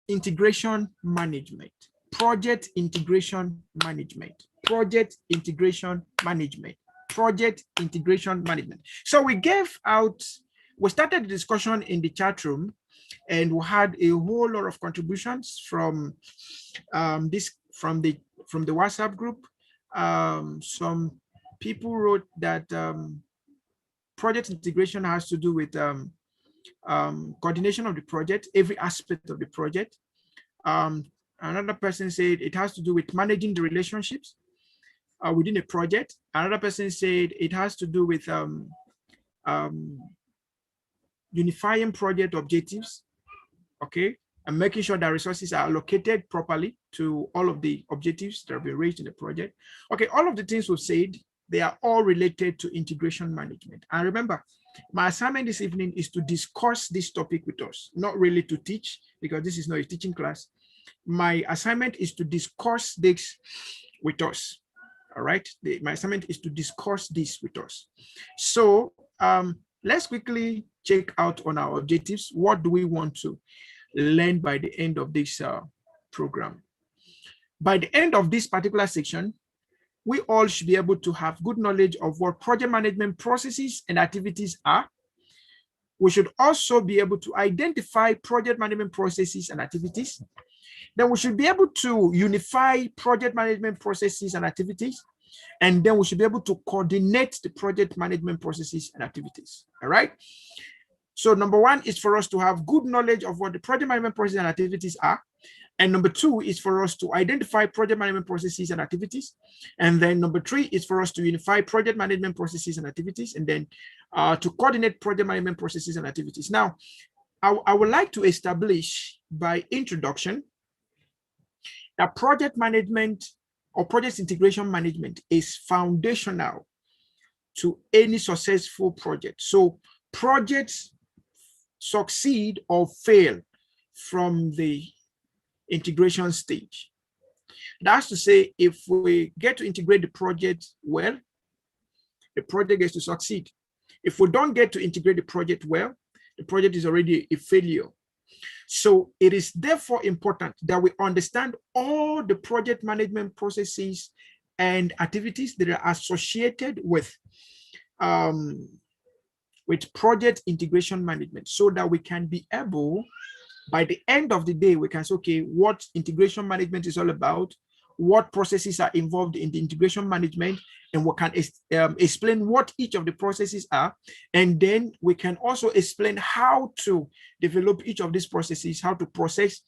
integration management, project integration management, project integration management, project integration management. So we started the discussion in the chat room, and we had a whole lot of contributions from the WhatsApp group. Some people wrote that project integration has to do with coordination of the project, every aspect of the project. Another person said it has to do with managing the relationships within a project. Another person said it has to do with unifying project objectives, okay, and making sure that resources are allocated properly to all of the objectives that have been raised in the project. Okay, all of the things we've said, they are all related to integration management. And remember, my assignment this evening is to discuss this topic with us, not really to teach, because this is not a teaching class. My assignment is to discuss this with us. All right, my assignment is to discuss this with us. So let's quickly check out on our objectives. What do we want to learn by the end of this program? By the end of this particular section, we all should be able to have good knowledge of what project management processes and activities are. We should also be able to identify project management processes and activities. Then we should be able to unify project management processes and activities. And then we should be able to coordinate the project management processes and activities. All right. So number one is for us to have good knowledge of what the project management processes and activities are. And number two is for us to identify project management processes and activities. And then number three is for us to unify project management processes and activities, and then to coordinate project management processes and activities. Now, I would like to establish by introduction that project management or project integration management is foundational to any successful project. So projects succeed or fail from the integration stage. That's to say, if we get to integrate the project well, the project gets to succeed. If we don't get to integrate the project well, the project is already a failure. So it is therefore important that we understand all the project management processes and activities that are associated with project integration management, so that we can be able, by the end of the day, we can say, okay, what integration management is all about, what processes are involved in the integration management, and we can explain what each of the processes are. And then we can also explain how to develop each of these processes, how to process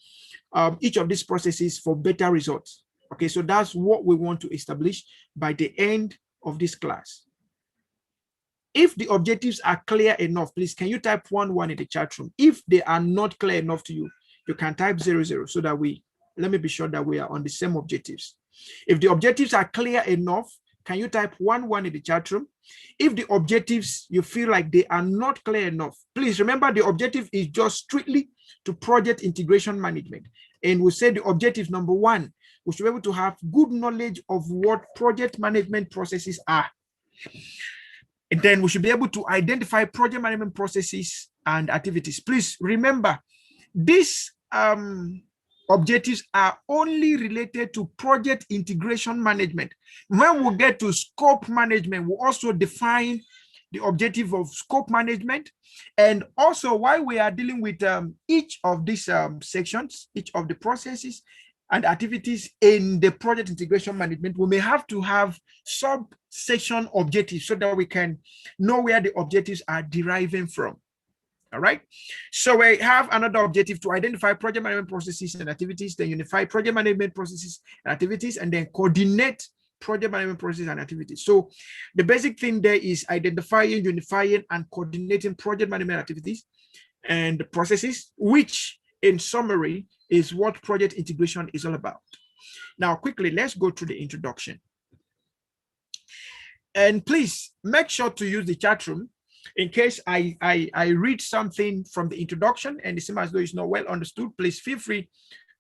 each of these processes for better results. Okay, so that's what we want to establish by the end of this class. If the objectives are clear enough, please, can you type 1 in the chat room? If they are not clear enough to you, you can type 0 so that let me be sure that we are on the same objectives. If the objectives are clear enough, can you type 1 in the chat room? If the objectives, you feel like they are not clear enough, please remember the objective is just strictly to project integration management. And we say the objective number 1, we should be able to have good knowledge of what project management processes are. And then we should be able to identify project management processes and activities. Please remember, these objectives are only related to project integration management. When we get to scope management, we also define the objective of scope management. And also, while we are dealing with each of these sections, each of the processes and activities in the project integration management, we may have to have subsection objectives so that we can know where the objectives are deriving from. All right. So we have another objective to identify project management processes and activities, then unify project management processes and activities, and then coordinate project management processes and activities. So the basic thing there is identifying, unifying, and coordinating project management activities and processes, which in summary is what project integration is all about. Now, quickly, let's go through the introduction. And please make sure to use the chat room in case I read something from the introduction and it seems as though it's not well understood. Please feel free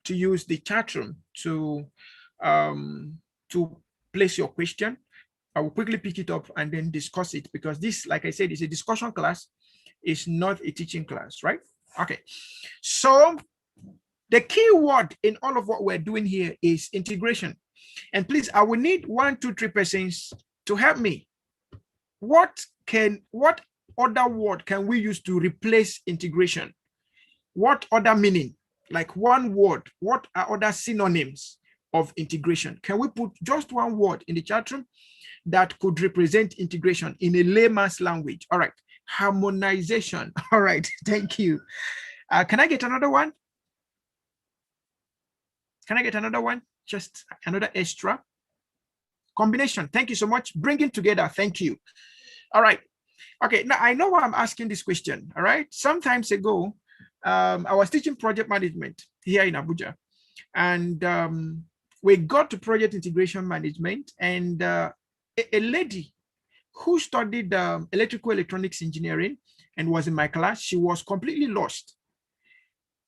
to use the chat room to place your question. I will quickly pick it up and then discuss it, because this, like I said, is a discussion class. It's not a teaching class, right? Okay. So The key word in all of what we're doing here is integration. And please, I will need 1, 2, 3 persons to help me. What other word can we use to replace integration? What other meaning? Like one word, what are other synonyms of integration? Can we put just one word in the chat room that could represent integration in a layman's language? All right, harmonization. All right, thank you. Can I get another one? Can I get another one? Just another extra. Combination. Thank you so much. Bringing together. Thank you. All right. Okay. Now I know why I'm asking this question. All right. Sometimes ago, I was teaching project management here in Abuja, and we got to project integration management, and a lady who studied electrical electronics engineering and was in my class, she was completely lost.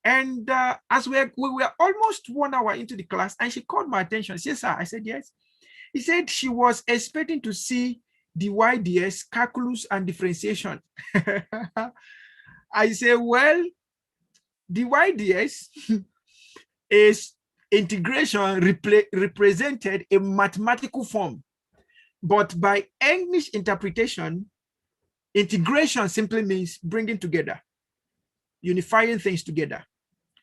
And as we were almost 1 hour into the class, and she called my attention. She said, "Sir," I said, "Yes." He said she was expecting to see the YDS, calculus, and differentiation. I say, well, the YDS is integration represented in mathematical form. But by English interpretation, integration simply means bringing together, unifying things together,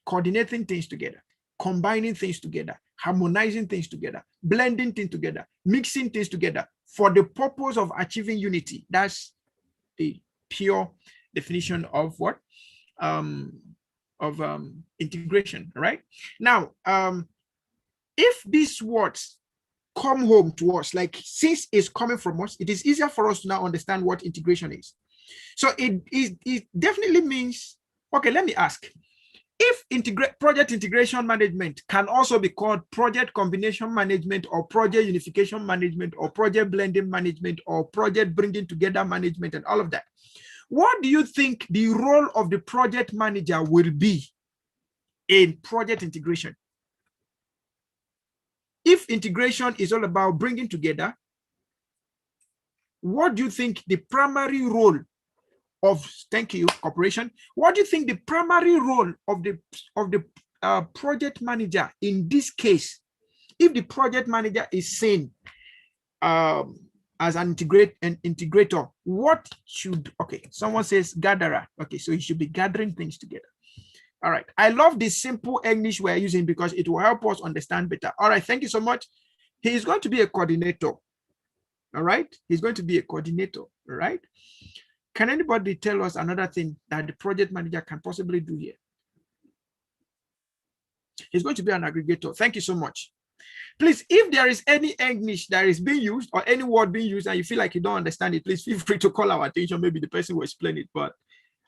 coordinating things together, combining things together, harmonizing things together, blending things together, mixing things together for the purpose of achieving unity. That's the pure definition of what? Integration, right? Now, if these words come home to us, like since it's coming from us, it is easier for us to now understand what integration is. So it definitely means, okay, let me ask, if project integration management can also be called project combination management or project unification management or project blending management or project bringing together management and all of that, what do you think the role of the project manager will be in project integration? If integration is all about bringing together, what do you think the primary role of, thank you, corporation, what do you think the primary role of the project manager in this case, if the project manager is seen as an integrator, what should, okay, someone says gatherer, okay, so he should be gathering things together. All right, I love this simple English we're using because it will help us understand better. All right, thank you so much. He is going to be a coordinator. All right, he's going to be a coordinator. All right. Can anybody tell us another thing that the project manager can possibly do here? He's going to be an aggregator. Thank you so much. Please, if there is any English that is being used or any word being used and you feel like you don't understand it, please feel free to call our attention. Maybe the person will explain it, but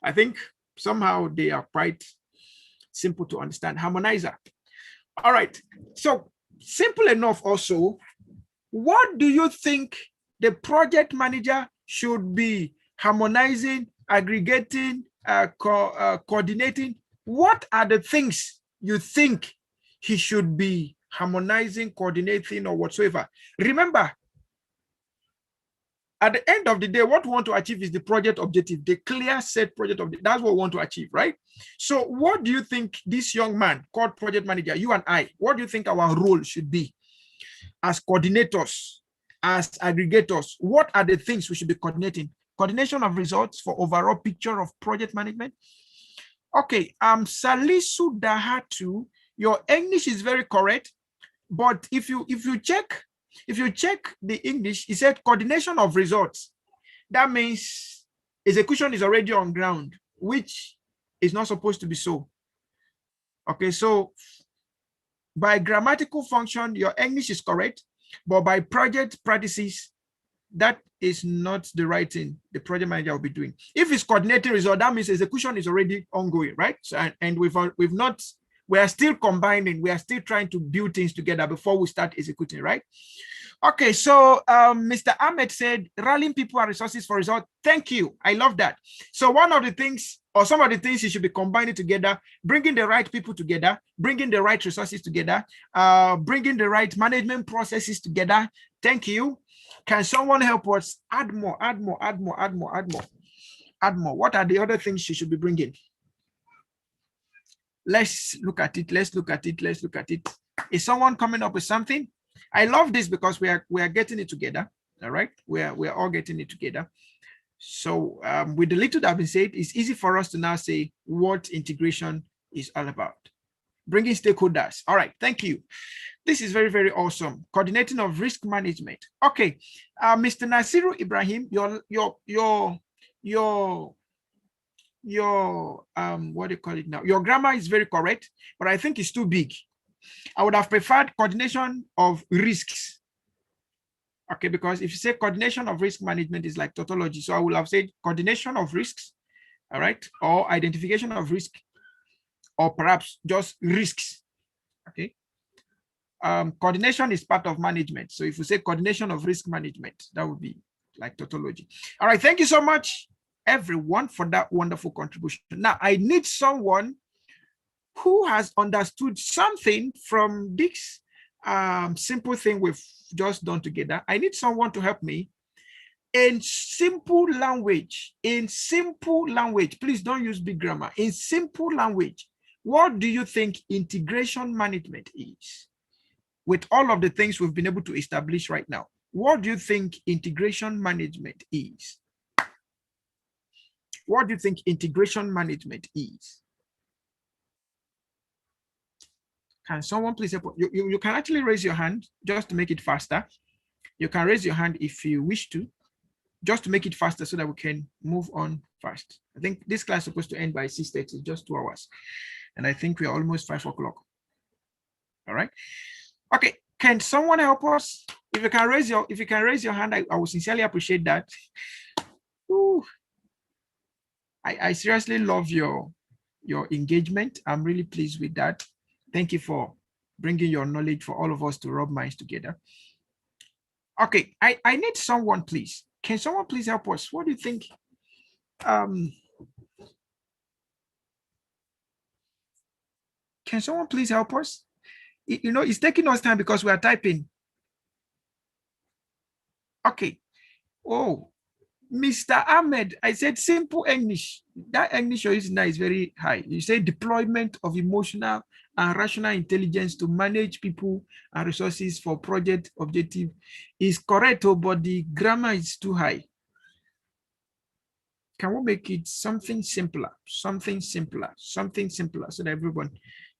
I think somehow they are quite simple to understand. Harmonizer. All right. So simple enough also. What do you think the project manager should be harmonizing, aggregating, coordinating? What are the things you think he should be harmonizing, coordinating, or whatsoever? Remember, at the end of the day, what we want to achieve is the project objective, the clear set project objective. That's what we want to achieve, right? So what do you think this young man called project manager, you and I, what do you think our role should be as coordinators, as aggregators? What are the things we should be coordinating? Coordination of results for overall picture of project management. Okay, Salisu Dahatu, your English is very correct, but if you check the English, it said coordination of results. That means execution is already on ground, which is not supposed to be so. Okay, so by grammatical function, your English is correct, but by project practices, that is not the right thing the project manager will be doing. If it's coordinating result, that means execution is already ongoing, right? So, and we are still combining, we are still trying to build things together before we start executing, right? Okay, so Mr. Ahmed said, rallying people and resources for result. Thank you, I love that. So one of the things, or some of the things you should be combining together, bringing the right people together, bringing the right resources together, bringing the right management processes together. Thank you. Can someone help us add more? What are the other things you should be bringing? Let's look at it. Let's look at it. Let's look at it. Is someone coming up with something? I love this because we are getting it together. All right, we're all getting it together. So with the little that have been said, it's easy for us to now say what integration is all about. Bringing stakeholders. All right, thank you. This is very, very awesome. Coordinating of risk management. Okay, Mr. Nasiru Ibrahim, your what do you call it now? Your grammar is very correct, but I think it's too big. I would have preferred coordination of risks. Okay, because if you say coordination of risk management is like tautology, so I will have said coordination of risks, all right, or identification of risk, or perhaps just risks. Okay. Coordination is part of management. So if we say coordination of risk management, that would be like tautology. All right, thank you so much, everyone, for that wonderful contribution. Now, I need someone who has understood something from this simple thing we've just done together. I need someone to help me in simple language. In simple language, please don't use big grammar. In simple language, what do you think integration management is? With all of the things we've been able to establish right now, what do you think integration management is? What do you think integration management is? Can someone please help? You can actually raise your hand just to make it faster. You can raise your hand if you wish to, just to make it faster so that we can move on fast. I think this class is supposed to end by 6:30, just 2 hours. And I think we're almost 5 o'clock. All right. Okay, can someone help us? If you can raise your hand, I would sincerely appreciate that. Ooh. I seriously love your engagement. I'm really pleased with that. Thank you for bringing your knowledge for all of us to rub minds together. Okay, I need someone, please. Can someone please help us? What do you think? Can someone please help us? You know, it's taking us time because we are typing. Okay. Oh, Mr. Ahmed, I said simple English. That English you're using now is very high. You say deployment of emotional and rational intelligence to manage people and resources for project objective is correct, but the grammar is too high. Can we make it something simpler, so that everyone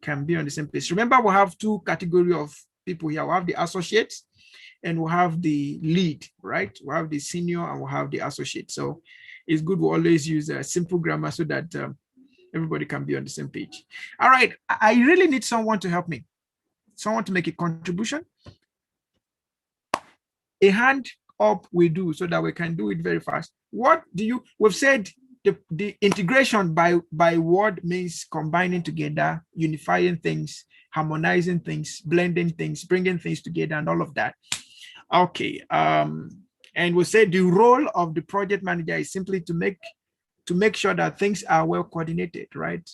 can be on the same page? Remember, we have two categories of people here. We have the associates and we have the lead, right? We have the senior and we have the associate. So it's good we always use a simple grammar so that everybody can be on the same page. All right, I really need someone to help me. Someone to make a contribution. A hand up we do so that we can do it very fast. What do you, we've said the integration by word means combining together, unifying things, harmonizing things, blending things, bringing things together and all of that. Okay, and we'll say the role of the project manager is simply to make sure that things are well coordinated, right?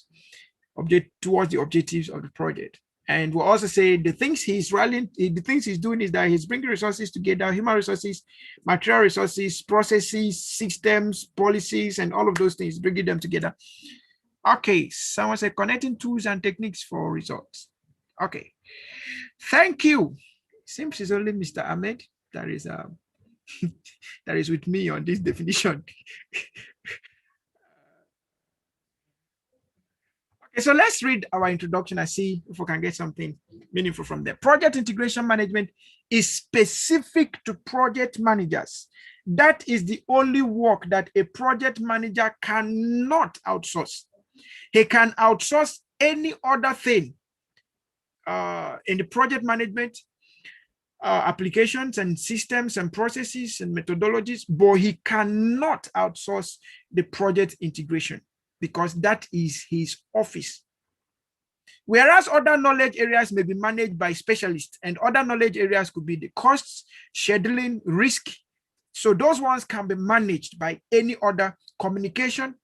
Towards the objectives of the project. And we'll also say the things he's doing is that he's bringing resources together, human resources, material resources, processes, systems, policies, and all of those things, bringing them together. Okay, someone said connecting tools and techniques for results. Okay, thank you. Seems it's only Mr. Ahmed that is that is with me on this definition. Okay, so let's read our introduction and see if we can get something meaningful from there. Project integration management is specific to project managers. That is the only work that a project manager cannot outsource. He can outsource any other thing in the project management applications and systems and processes and methodologies, but he cannot outsource the project integration because that is his office. Whereas other knowledge areas may be managed by specialists, and other knowledge areas could be the costs, scheduling, risk. So those ones can be managed by any other communication,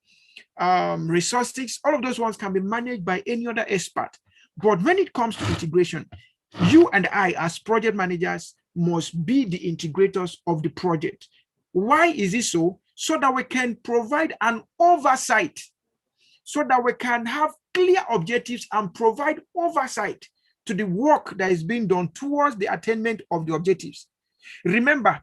resources, all of those ones can be managed by any other expert. But when it comes to integration, you and I as project managers must be the integrators of the project. Why is it so? So that we can provide an oversight, so that we can have clear objectives and provide oversight to the work that is being done towards the attainment of the objectives. Remember,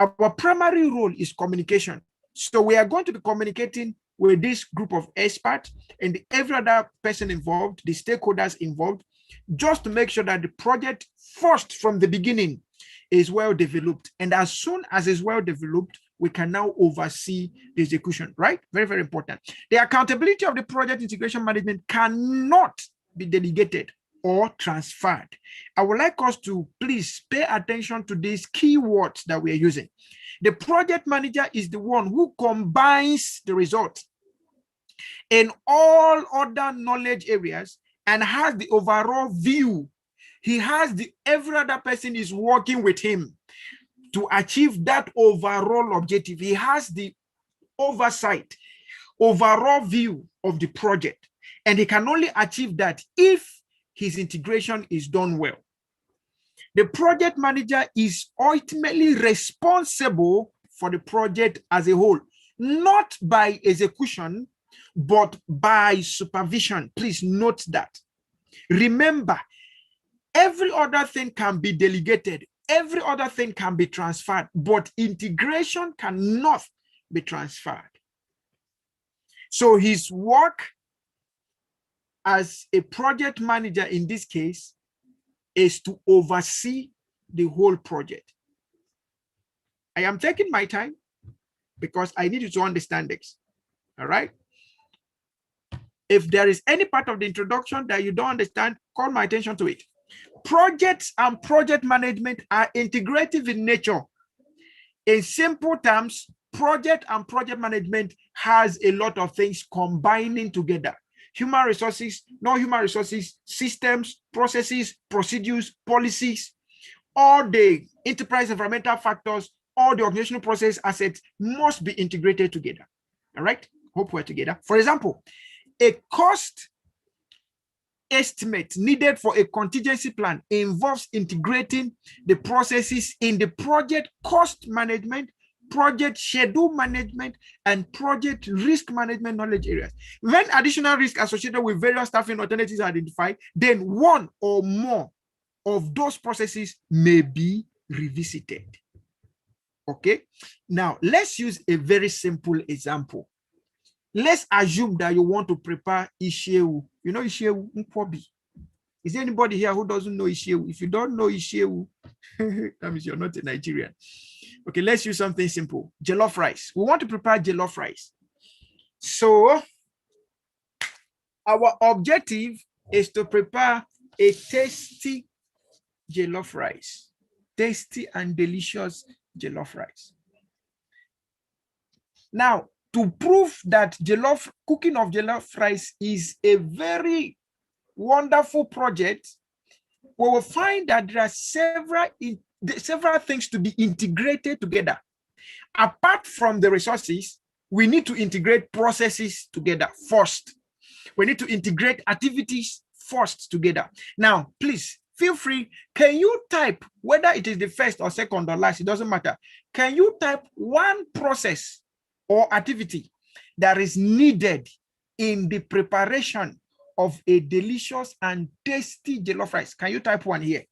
our primary role is communication. So we are going to be communicating with this group of experts and every other person involved, the stakeholders involved, just to make sure that the project first from the beginning is well developed. And as soon as it's well developed, we can now oversee the execution, right? Very, very important. The accountability of the project integration management cannot be delegated or transferred. I would like us to please pay attention to these keywords that we are using. The project manager is the one who combines the results in all other knowledge areas and has the overall view. He has every other person is working with him to achieve that overall objective. He has the oversight, overall view of the project, and he can only achieve that if his integration is done well. The project manager is ultimately responsible for the project as a whole, not by execution, but by supervision. Please note that. Remember, every other thing can be delegated, every other thing can be transferred, but integration cannot be transferred. So his work as a project manager in this case is to oversee the whole project. I am taking my time because I need you to understand this. All right. If there is any part of the introduction that you don't understand, call my attention to it. Projects and project management are integrative in nature. In simple terms, project and project management has a lot of things combining together. Human resources, non-human resources, systems, processes, procedures, policies, all the enterprise environmental factors, all the organizational process assets must be integrated together. All right? Hope we're together. For example, a cost estimate needed for a contingency plan involves integrating the processes in the project cost management, project schedule management, and project risk management knowledge areas. When additional risk associated with various staffing alternatives are identified, then one or more of those processes may be revisited. Okay, now let's use a very simple example. Let's assume that you want to prepare Ishewu. You know Ishewu Nkwobi? Is there anybody here who doesn't know Ishewu? If you don't know Ishewu, that means you're not a Nigerian. Okay, let's use something simple. Jollof rice. We want to prepare jollof rice. So our objective is to prepare a tasty jollof rice. Tasty and delicious jollof rice. Now, to prove that cooking of jollof rice is a very wonderful project, we will find that there are several things to be integrated together. Apart from the resources, we need to integrate processes together first. We need to integrate activities first together. Now, please feel free. Can you type, whether it is the first or second or last, it doesn't matter. Can you type one process or activity that is needed in the preparation of a delicious and tasty jollof rice? Can you type one here?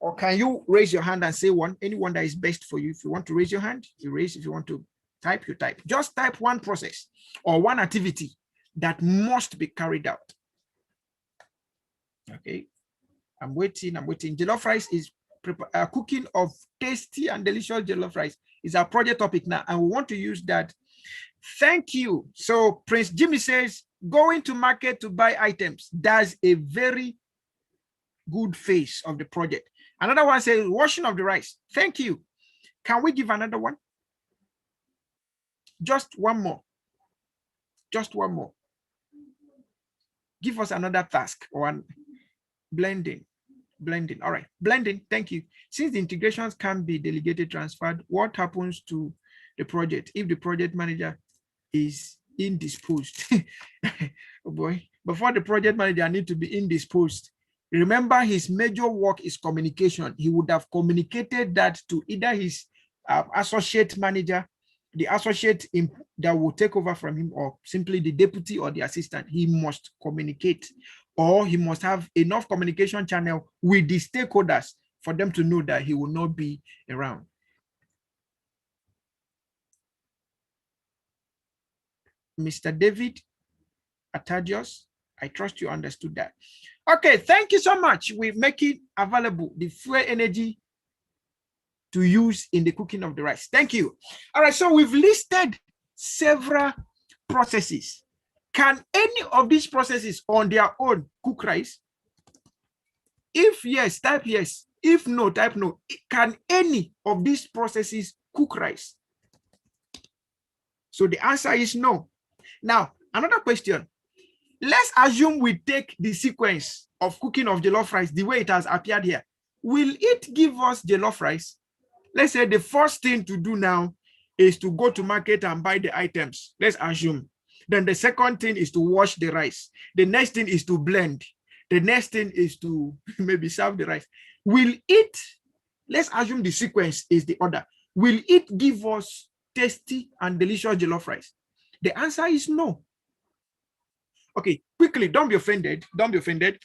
Or can you raise your hand and say one? Anyone that is best for you. If you want to raise your hand, you raise. If you want to type, you type. Just type one process or one activity that must be carried out. Okay, I'm waiting. Jollof rice is cooking of tasty and delicious jollof rice is our project topic now, and we want to use that. Thank you. So Prince Jimmy says, going to market to buy items. That's a very good phase of the project. Another one says, washing of the rice. Thank you. Can we give another one? Just one more. Just one more. Give us another task. One. Blending. All right. Blending. Thank you. Since the integrations can be delegated, transferred, what happens to the project if the project manager is indisposed? Oh boy. Before the project manager need to be indisposed, remember his major work is communication. He would have communicated that to either his associate manager the associate that will take over from him, or simply the deputy or the assistant, he must communicate, or he must have enough communication channel with the stakeholders for them to know that he will not be around. Mr. David Atadios, I trust you understood that. Okay, thank you so much. We make it available, the fuel energy to use in the cooking of the rice. Thank you. All right, so we've listed several processes. Can any of these processes on their own cook rice? If yes, type yes. If no, type no. Can any of these processes cook rice? So the answer is no. Now, another question. Let's assume we take the sequence of cooking of jollof rice the way it has appeared here. Will it give us jollof rice? Let's say the first thing to do now is to go to market and buy the items. Let's assume. Then the second thing is to wash the rice. The next thing is to blend. The next thing is to maybe serve the rice. Will it, let's assume the sequence is the order. Will it give us tasty and delicious jollof rice? The answer is no. Okay, quickly, don't be offended. Don't be offended.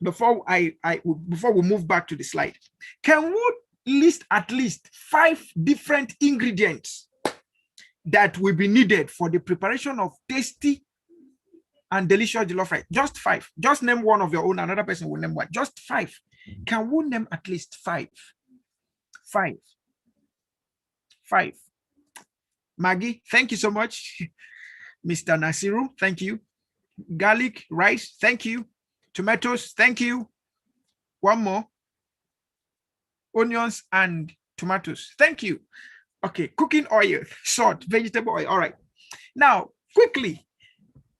Before we move back to the slide, can we list at least 5 different ingredients that will be needed for the preparation of tasty and delicious jollof rice? Just 5. Just name one of your own. Another person will name one. Just 5. Can we name at least 5? 5. Maggie, thank you so much. Mr. Nasiru, thank you. Garlic, rice, thank you. Tomatoes, thank you. One more. Onions and tomatoes, thank you. Okay, cooking oil, salt, vegetable oil. All right. Now, quickly,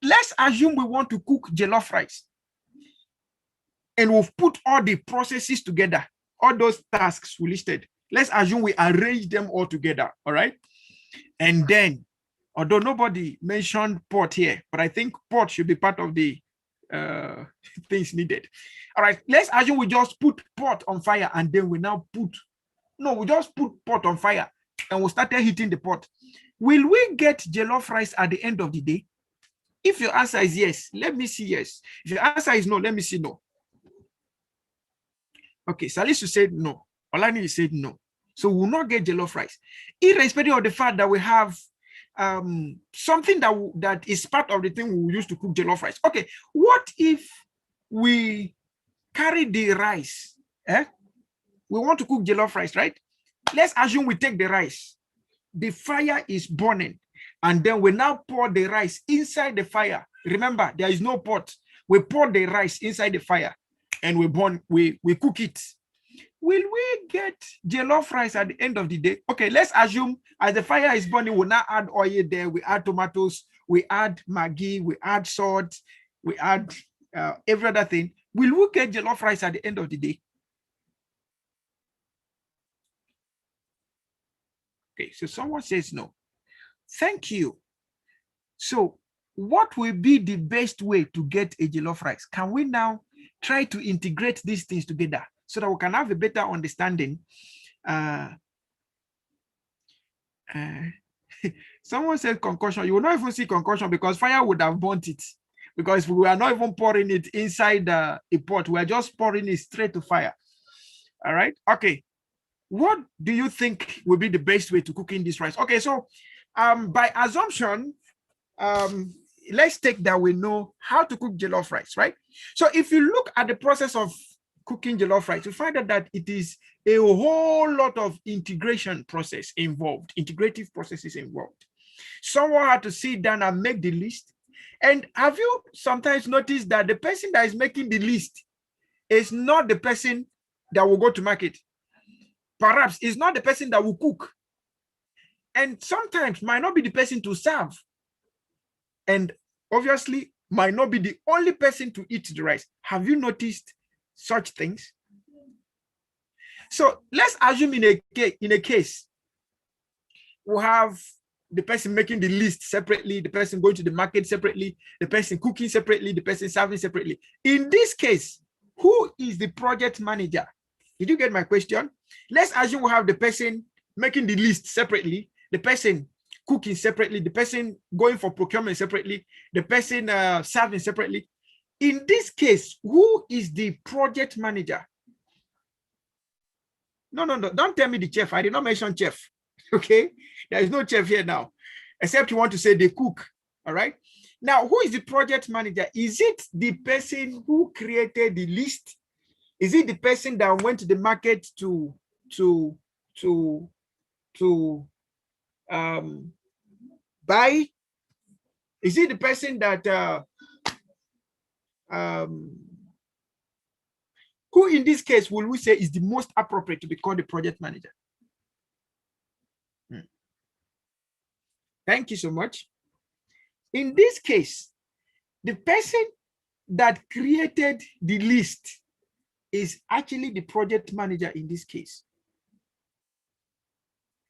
let's assume we want to cook jollof rice. And we've put all the processes together, all those tasks we listed. Let's assume we arrange them all together, all right? And then, although nobody mentioned pot here, but I think pot should be part of the things needed. All right, let's assume we just put pot on fire and then we now we just put pot on fire and we started heating the pot. Will we get jollof rice at the end of the day? If your answer is yes, let me see yes. If your answer is no, let me see no. Okay, Salisu said no. Olani said no. So we will not get jollof rice, irrespective of the fact that we have something that is part of the thing we use to cook jollof rice. Okay, what if we carry the rice? We want to cook jollof rice, right? Let's assume we take the rice. The fire is burning, and then we now pour the rice inside the fire. Remember, there is no pot. We pour the rice inside the fire, and we cook it. Will we get jollof rice at the end of the day? Okay, let's assume as the fire is burning, we'll now add oil there, we add tomatoes, we add Maggi, we add salt, we add every other thing. Will we get jollof rice at the end of the day? Okay, so someone says no. Thank you. So what will be the best way to get a jollof rice? Can we now try to integrate these things together so that we can have a better understanding? Someone said concoction. You will not even see concoction because fire would have burnt it, because we are not even pouring it inside a pot. We are just pouring it straight to fire. All right. Okay. What do you think will be the best way to cooking this rice? Okay. So by assumption, let's take that we know how to cook jollof rice, right? So if you look at the process of cooking jollof rice, you find out that it is a whole lot of integration process involved, integrative processes involved. Someone had to sit down and make the list. And have you sometimes noticed that the person that is making the list is not the person that will go to market? Perhaps it's not the person that will cook. And sometimes might not be the person to serve. And obviously might not be the only person to eat the rice. Have you noticed such things? So let's assume in a case, we have the person making the list separately, the person going to the market separately, the person cooking separately, the person serving separately. In this case, who is the project manager? Did you get my question? Let's assume we have the person making the list separately, the person cooking separately, the person going for procurement separately, the person serving separately. In this case, who is the project manager? No, don't tell me the chef. I did not mention chef. Okay, there is no chef here now, except you want to say the cook. All right. Now, who is the project manager? Is it the person who created the list? Is it the person that went to the market to buy? Is it the person that who in this case will we say is the most appropriate to be called the project manager? Thank you so much. In this case, the person that created the list is actually the project manager in this case.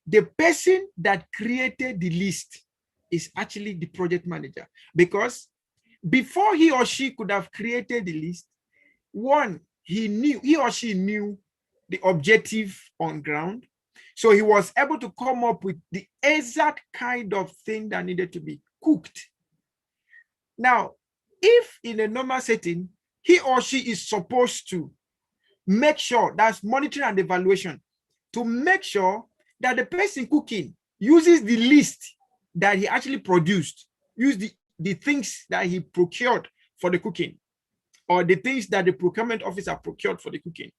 The person that created the list is actually the project manager, because before he or she could have created the list, one, he or she knew the objective on ground. So he was able to come up with the exact kind of thing that needed to be cooked. Now, if in a normal setting, he or she is supposed to make sure, that's monitoring and evaluation, to make sure that the person cooking uses the list that he actually produced, use the things that he procured for the cooking, or the things that the procurement officer procured for the cooking.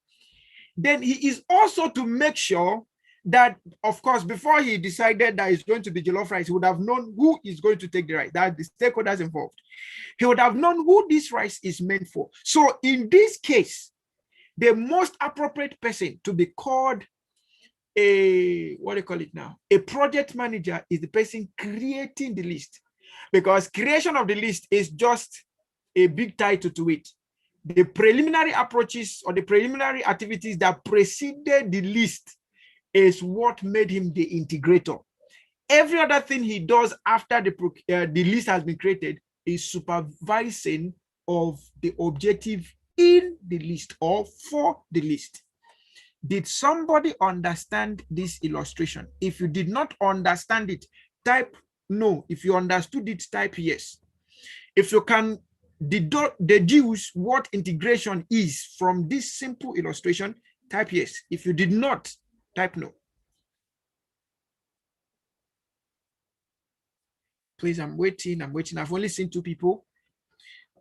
Then he is also to make sure that, of course, before he decided that it's going to be jollof rice, he would have known who is going to take the rice, that the stakeholders involved. He would have known who this rice is meant for. So in this case, the most appropriate person to be called a, what do you call it now? A project manager is the person creating the list, because creation of the list is just a big title to it. The preliminary approaches or the preliminary activities that preceded the list is what made him the integrator. Every other thing he does after the list has been created is supervising of the objective in the list or for the list. Did somebody understand this illustration? If you did not understand it, type no. If you understood it, type yes. If you can deduce what integration is from this simple illustration, type yes. If you did not, type no. Please, I'm waiting. I've only seen 2 people.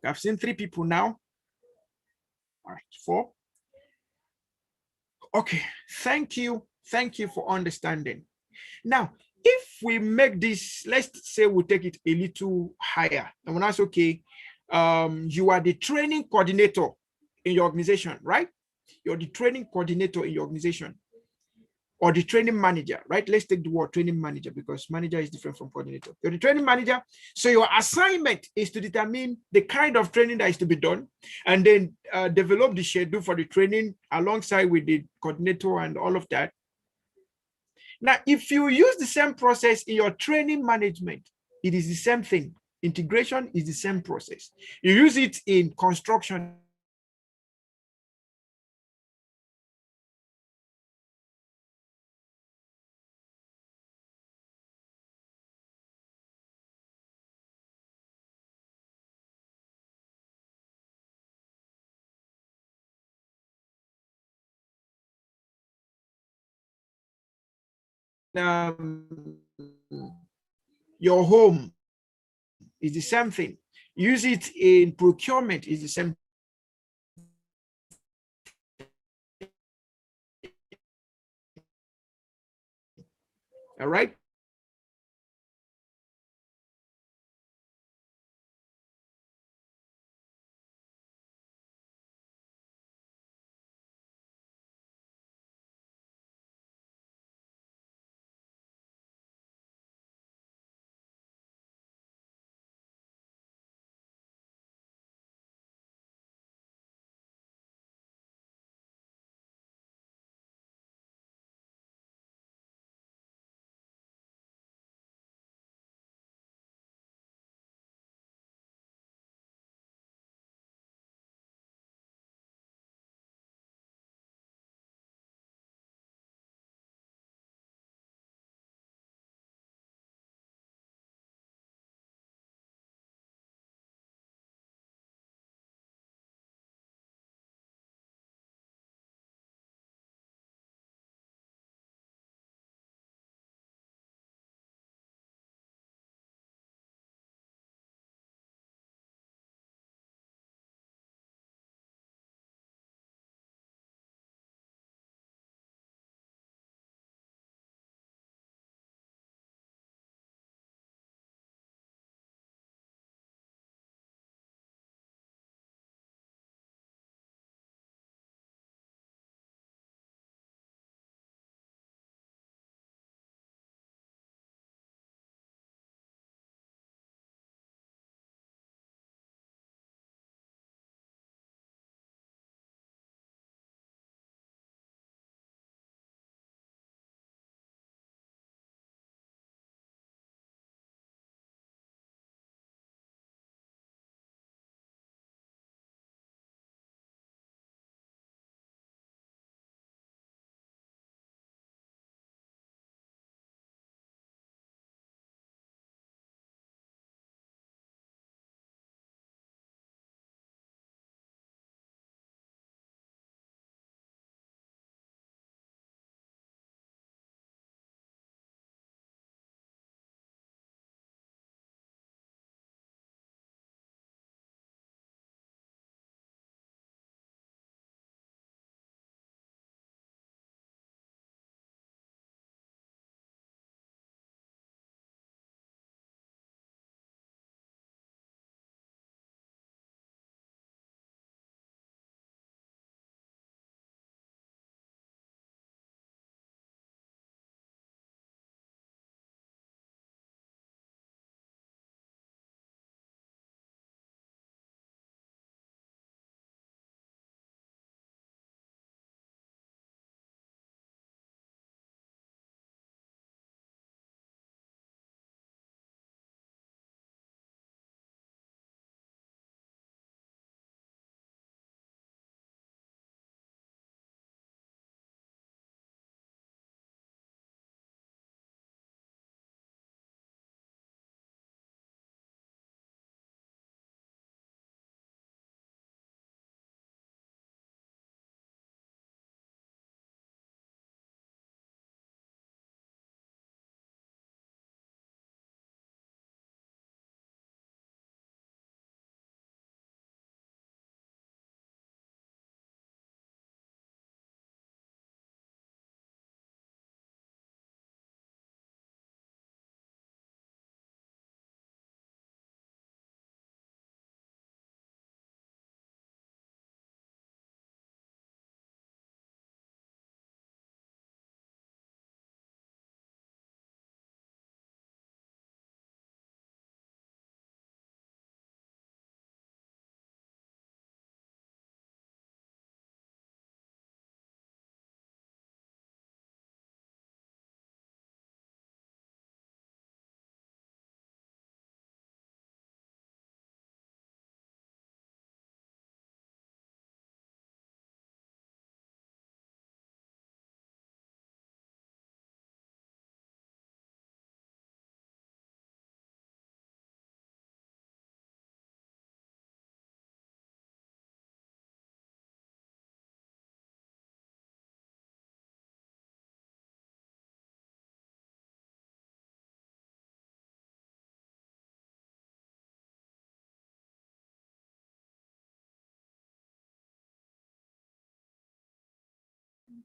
I've seen 3 people now. All right, 4. Okay, thank you. Thank you for understanding. Now, if we make this, let's say we take it a little higher. And when that's okay, you are the training coordinator in your organization, right? You're the training coordinator in your organization, or the training manager, right? Let's take the word training manager, because manager is different from coordinator. You're the training manager. So your assignment is to determine the kind of training that is to be done, and then develop the schedule for the training alongside with the coordinator and all of that. Now, if you use the same process in your training management, it is the same thing. Integration is the same process. You use it in construction. Your home is the same thing. Use it in procurement is the same. All right.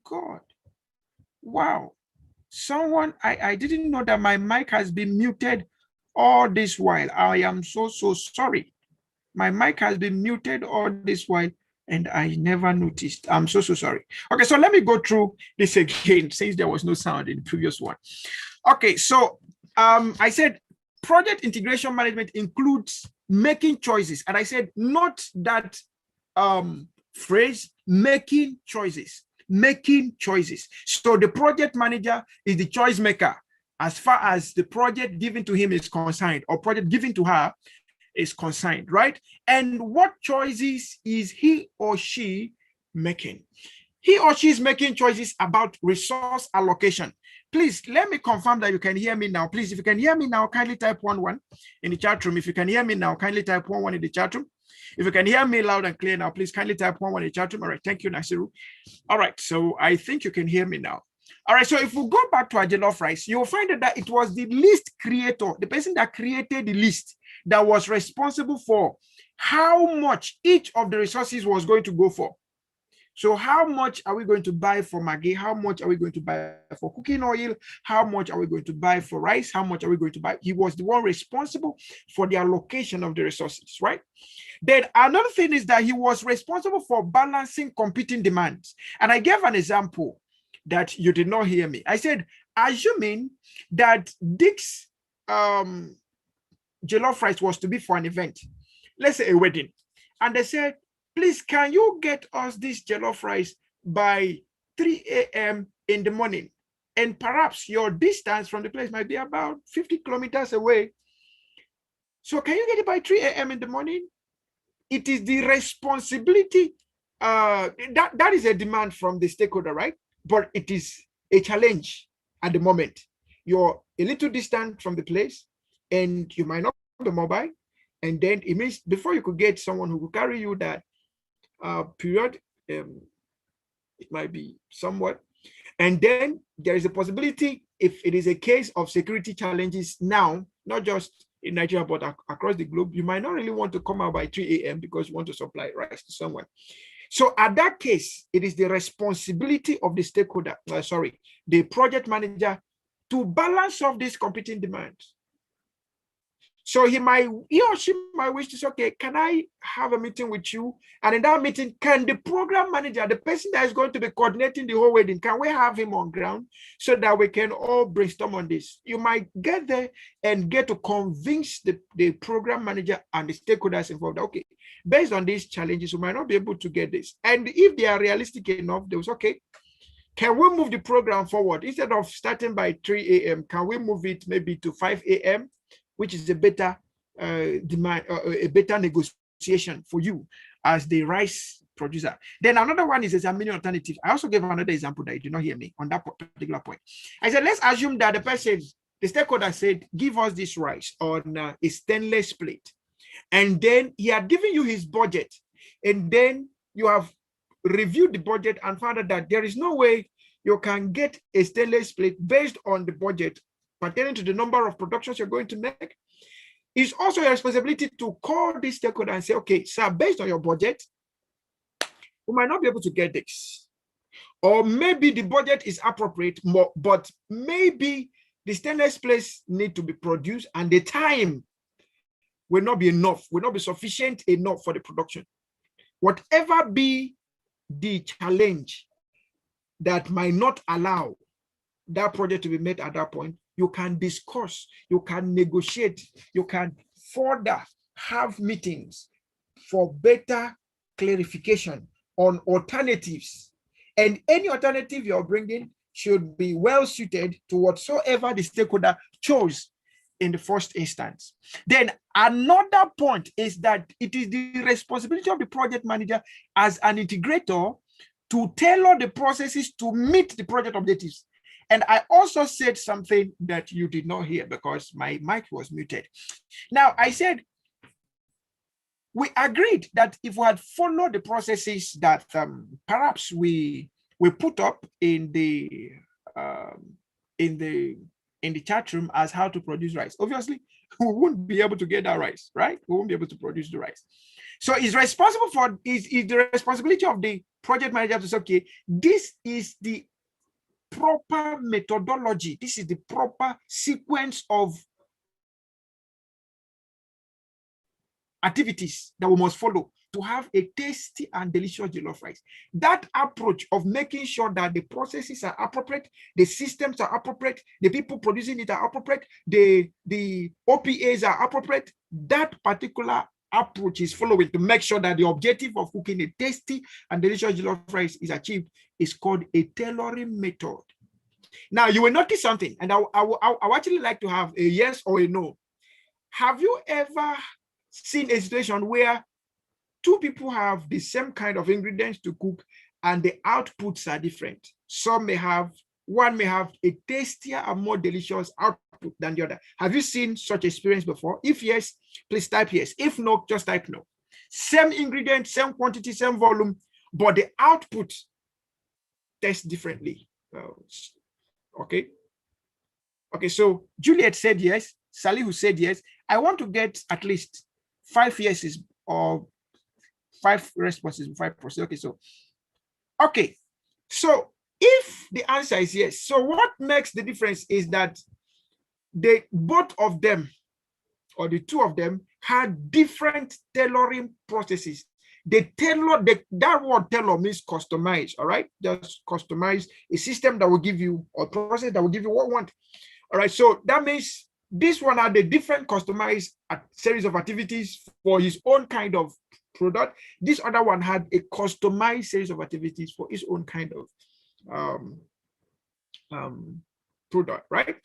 God. Wow. Someone, I didn't know that my mic has been muted all this while. I am so sorry. My mic has been muted all this while and I never noticed. I'm so sorry. Okay, so let me go through this again since there was no sound in the previous one. Okay, so I said project integration management includes making choices. And I said not that phrase, making choices. Making choices. So the project manager is the choice maker as far as the project given to him is concerned, or project given to her is concerned, right? And what choices is he or she making? He or she is making choices about resource allocation. Please let me confirm that you can hear me now. Please, if you can hear me now, kindly type 11 in the chat room. If you can hear me now, kindly type 11 in the chat room. If you can hear me loud and clear now, please kindly type 11 in the chat room. All right, thank you, Nasiru. All right, so I think you can hear me now. All right, so if we go back to our jollof rice, you'll find that it was the list creator, the person that created the list, that was responsible for how much each of the resources was going to go for. So how much are we going to buy for Maggi? How much are we going to buy for cooking oil? How much are we going to buy for rice? How much are we going to buy? He was the one responsible for the allocation of the resources, right? Then another thing is that he was responsible for balancing competing demands. And I gave an example that you did not hear me. I said, assuming that Dick's jollof rice was to be for an event, let's say a wedding, and they said, please, can you get us this jollof rice by 3 a.m. in the morning? And perhaps your distance from the place might be about 50 kilometers away. So can you get it by 3 a.m. in the morning? It is the responsibility. That is a demand from the stakeholder, right? But it is a challenge at the moment. You're a little distant from the place and you might not be mobile. And then it means before you could get someone who could carry you that period, it might be somewhat. And then there is a possibility, if it is a case of security challenges now, not just in Nigeria, but across the globe, you might not really want to come out by 3 a.m. because you want to supply rice to someone. So at that case, it is the responsibility of the stakeholder, the project manager, to balance off these competing demands. So he or she might wish to say, okay, can I have a meeting with you? And in that meeting, can the program manager, the person that is going to be coordinating the whole wedding, can we have him on ground so that we can all brainstorm on this? You might get there and get to convince the program manager and the stakeholders involved, okay, based on these challenges, we might not be able to get this. And if they are realistic enough, they will say, okay, can we move the program forward? Instead of starting by 3 a.m., can we move it maybe to 5 a.m., which is a better demand, a better negotiation for you as the rice producer. Then another one is examining alternatives. I also gave another example that you did not hear me on that particular point. I said, let's assume that the person, the stakeholder said, give us this rice on a stainless plate. And then he had given you his budget. And then you have reviewed the budget and found out that there is no way you can get a stainless plate based on the budget pertaining to the number of productions you're going to make. It's also your responsibility to call this stakeholder and say, okay, sir, based on your budget, we might not be able to get this. Or maybe the budget is appropriate, but maybe the stainless plates need to be produced and the time will not be enough, will not be sufficient enough for the production. Whatever be the challenge that might not allow that project to be made at that point, you can discuss, you can negotiate, you can further have meetings for better clarification on alternatives. And any alternative you're bringing should be well suited to whatsoever the stakeholder chose in the first instance. Then another point is that it is the responsibility of the project manager as an integrator to tailor the processes to meet the project objectives. And I also said something that you did not hear because my mic was muted. Now, I said, we agreed that if we had followed the processes that perhaps we put up in the chat room as how to produce rice, obviously we wouldn't be able to get that rice, right? We won't be able to produce the rice. So it's responsible for is the responsibility of the project manager to say, okay, this is the proper methodology. This is the proper sequence of activities that we must follow to have a tasty and delicious jollof rice. That approach of making sure that the processes are appropriate, the systems are appropriate, the people producing it are appropriate, the OPAs are appropriate, that particular approach is following to make sure that the objective of cooking a tasty and delicious jollof rice is achieved is called a tailoring method. Now, you will notice something, and I would actually like to have a yes or a no. Have you ever seen a situation where two people have the same kind of ingredients to cook and the outputs are different? One may have a tastier and more delicious output than the other. Have you seen such experience before? If yes, please type yes. If no, just type no. Same ingredient, same quantity, same volume, but the output tastes differently. Okay. Okay, so Juliet said yes. Salihu said yes. I want to get at least 5 yeses or 5 responses, 5%. Okay, so if the answer is yes, so what makes the difference is that both of them, or the two of them, had different tailoring processes. That word tailor means customize, all right? Just customize a system that will give you, or process that will give you what you want. All right, so that means this one had a different customized series of activities for his own kind of product. This other one had a customized series of activities for his own kind of product, right?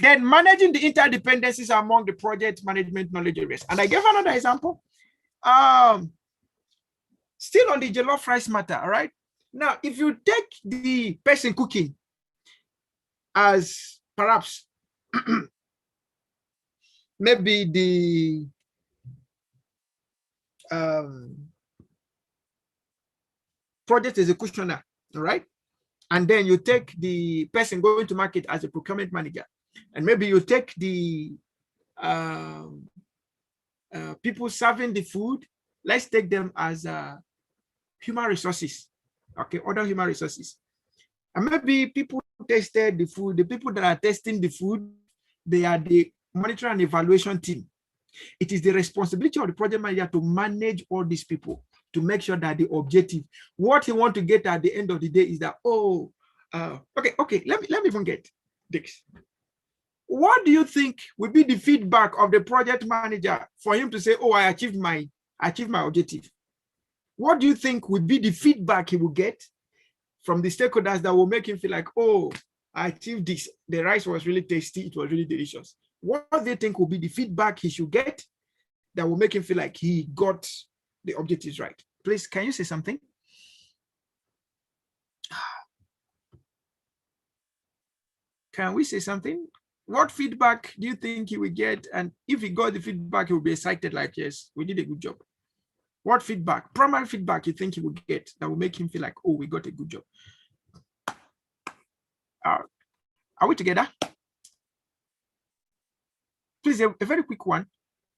Then managing the interdependencies among the project management knowledge areas. And I gave another example. Still on the jollof rice matter, all right? Now, if you take the person cooking as perhaps maybe the project executioner, all right? And then you take the person going to market as a procurement manager, and maybe you take the people serving the food. Let's take them as human resources, okay, other human resources. And maybe people tested the food. The people that are testing the food, they are the monitoring and evaluation team. It is the responsibility of the project manager to manage all these people, to make sure that the objective, what he wants to get at the end of the day is that, okay, let me even get this. What do you think will be the feedback of the project manager for him to say, oh, I achieved my objective? What do you think would be the feedback he will get from the stakeholders that will make him feel like, oh, I achieved this. The rice was really tasty. It was really delicious. What do they think will be the feedback he should get that will make him feel like he got the objectives right? Please, can you say something? Can we say something? What feedback do you think he will get? And if he got the feedback, he will be excited like, yes, we did a good job. What feedback, primary feedback you think he will get that will make him feel like, oh, we got a good job? Are we together? Please, a very quick one.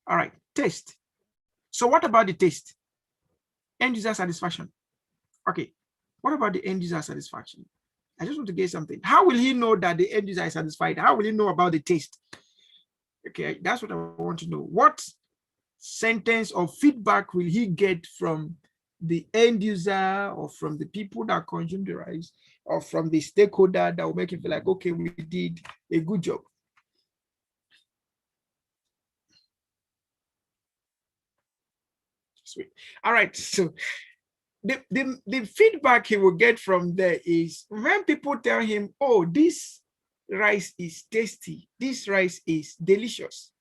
All right, taste. So what about the taste? End user satisfaction. Okay, what about the end user satisfaction? I just want to get something. How will he know that the end user is satisfied? How will he know about the taste? Okay, that's what I want to know. What sentence or feedback will he get from the end user, or from the people that consume the rice, or from the stakeholder that will make him feel like, okay, we did a good job? Sweet. All right, so the feedback he will get from there is when people tell him, oh, this rice is tasty, this rice is delicious.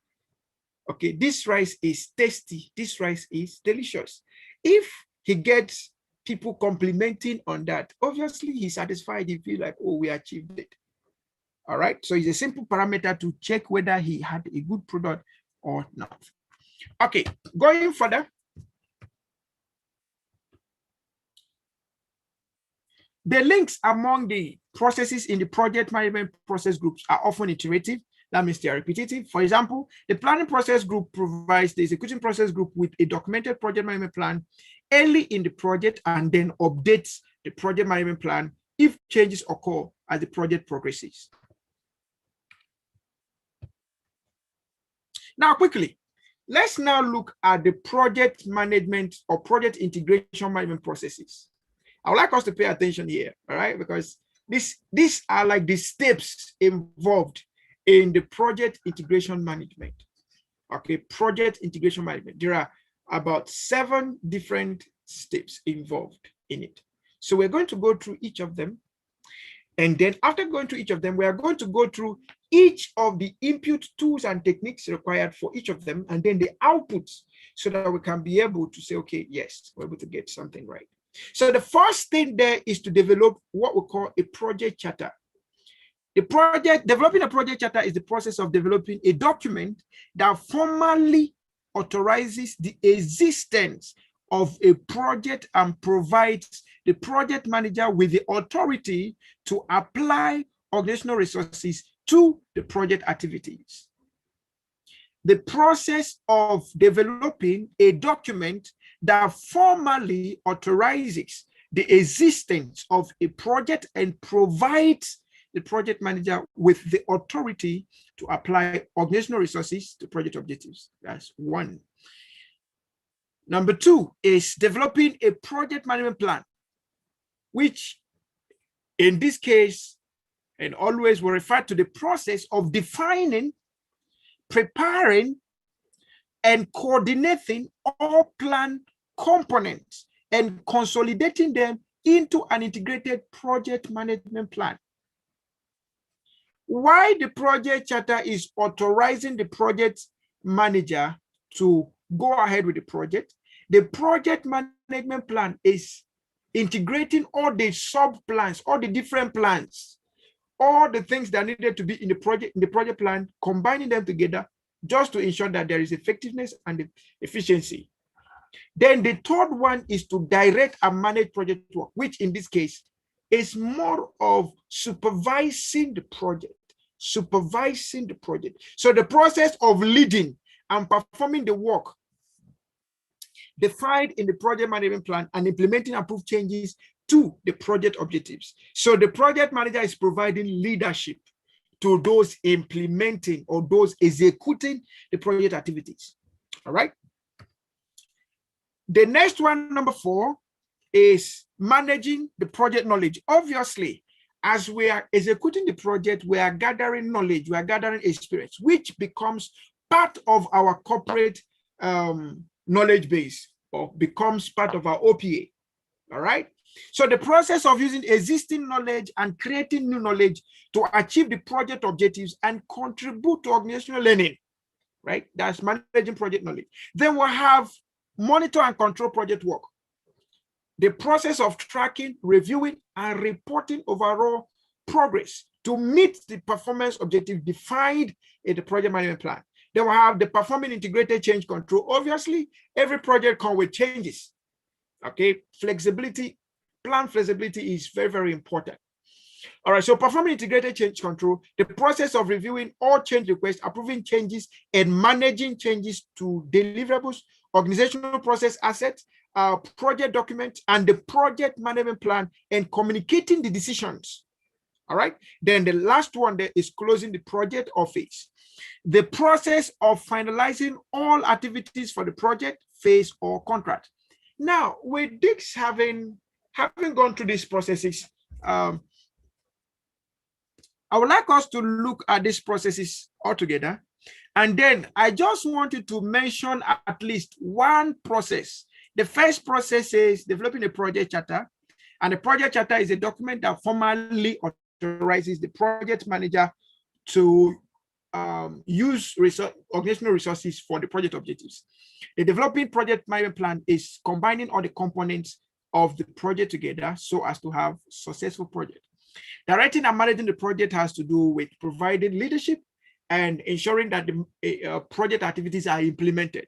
Okay, this rice is tasty, this rice is delicious. If he gets people complimenting on that, obviously he's satisfied. He feels like, oh, we achieved it. All right, so it's a simple parameter to check whether he had a good product or not. Okay, going further. The links among the processes in the project management process groups are often iterative. That means they are repetitive. For example, the planning process group provides the executing process group with a documented project management plan early in the project and then updates the project management plan if changes occur as the project progresses. Now, quickly, let's now look at the project management or project integration management processes. I would like us to pay attention here, all right? Because these are like the steps involved in the project integration management. Okay, project integration management. There are about 7 different steps involved in it. So we're going to go through each of them. And then after going through each of them, we are going to go through each of the input tools and techniques required for each of them, and then the outputs, so that we can be able to say, okay, yes, we're able to get something right. So the first thing there is to develop what we call a project charter. Developing a project charter is the process of developing a document that formally authorizes the existence of a project and provides the project manager with the authority to apply organizational resources to the project activities. The process of developing a document that formally authorizes the existence of a project and provides the project manager with the authority to apply organizational resources to project objectives. That's 1. Number 2 is developing a project management plan, which in this case and always will refer to the process of defining, preparing, and coordinating all plan components and consolidating them into an integrated project management plan. Why the project charter is authorizing the project manager to go ahead with the project, the project management plan is integrating all the sub-plans, all the different plans, all the things that needed to be in the project plan, combining them together just to ensure that there is effectiveness and efficiency. Then the third one is to direct and manage project work, which in this case is more of supervising the project. So the process of leading and performing the work defined in the project management plan and implementing approved changes to the project objectives. So the project manager is providing leadership to those implementing or those executing the project activities. All right. The next one, number 4, is managing the project knowledge. Obviously, as we are executing the project, we are gathering knowledge, we are gathering experience, which becomes part of our corporate knowledge base, or becomes part of our OPA. All right. So the process of using existing knowledge and creating new knowledge to achieve the project objectives and contribute to organizational learning, right? That's managing project knowledge. Then we'll have monitor and control project work. The process of tracking, reviewing, and reporting overall progress to meet the performance objective defined in the project management plan. Then we'll have the performing integrated change control. Obviously, every project comes with changes. Okay, flexibility, plan flexibility is very, very important. All right, so performing integrated change control, the process of reviewing all change requests, approving changes, and managing changes to deliverables, organizational process assets, project documents, and the project management plan, and communicating the decisions. All right, then the last one there is closing the project or phase. The process of finalizing all activities for the project, phase, or contract. Now, with this having gone through these processes, I would like us to look at these processes altogether. And then I just wanted to mention at least one process. The first process is developing a project charter. And the project charter is a document that formally authorizes the project manager to use organizational resources for the project objectives. The developing project management plan is combining all the components of the project together so as to have successful project. Directing and managing the project has to do with providing leadership and ensuring that the project activities are implemented.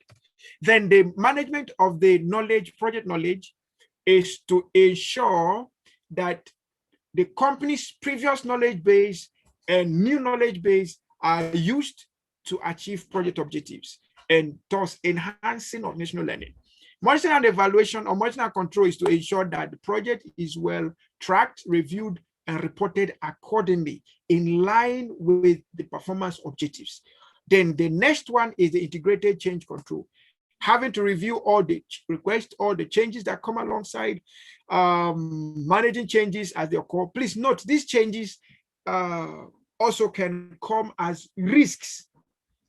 Then the management of the knowledge, project knowledge, is to ensure that the company's previous knowledge base and new knowledge base are used to achieve project objectives and thus enhancing organizational learning. Monitoring and evaluation or monitoring and control is to ensure that the project is well tracked, reviewed, and reported accordingly in line with the performance objectives. Then the next one is the integrated change control, having to review all the requests, all the changes that come alongside, managing changes as they occur. Please note, these changes also can come as risks.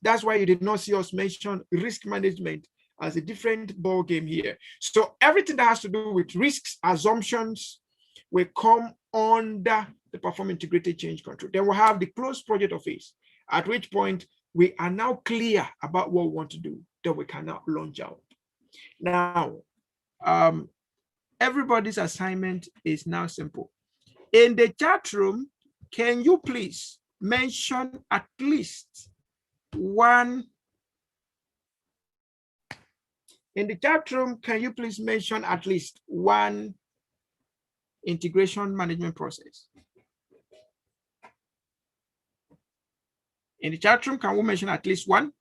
That's why you did not see us mention risk management as a different ball game here. So everything that has to do with risks, assumptions will come under the perform integrated change control. Then we'll have the closed project phase, at which point we are now clear about what we want to do, then we can now launch out. Now, everybody's assignment is now simple. In the chat room, can you please mention at least one? In the chat room, can you please mention at least one integration management process? In the chat room, can we mention at least one?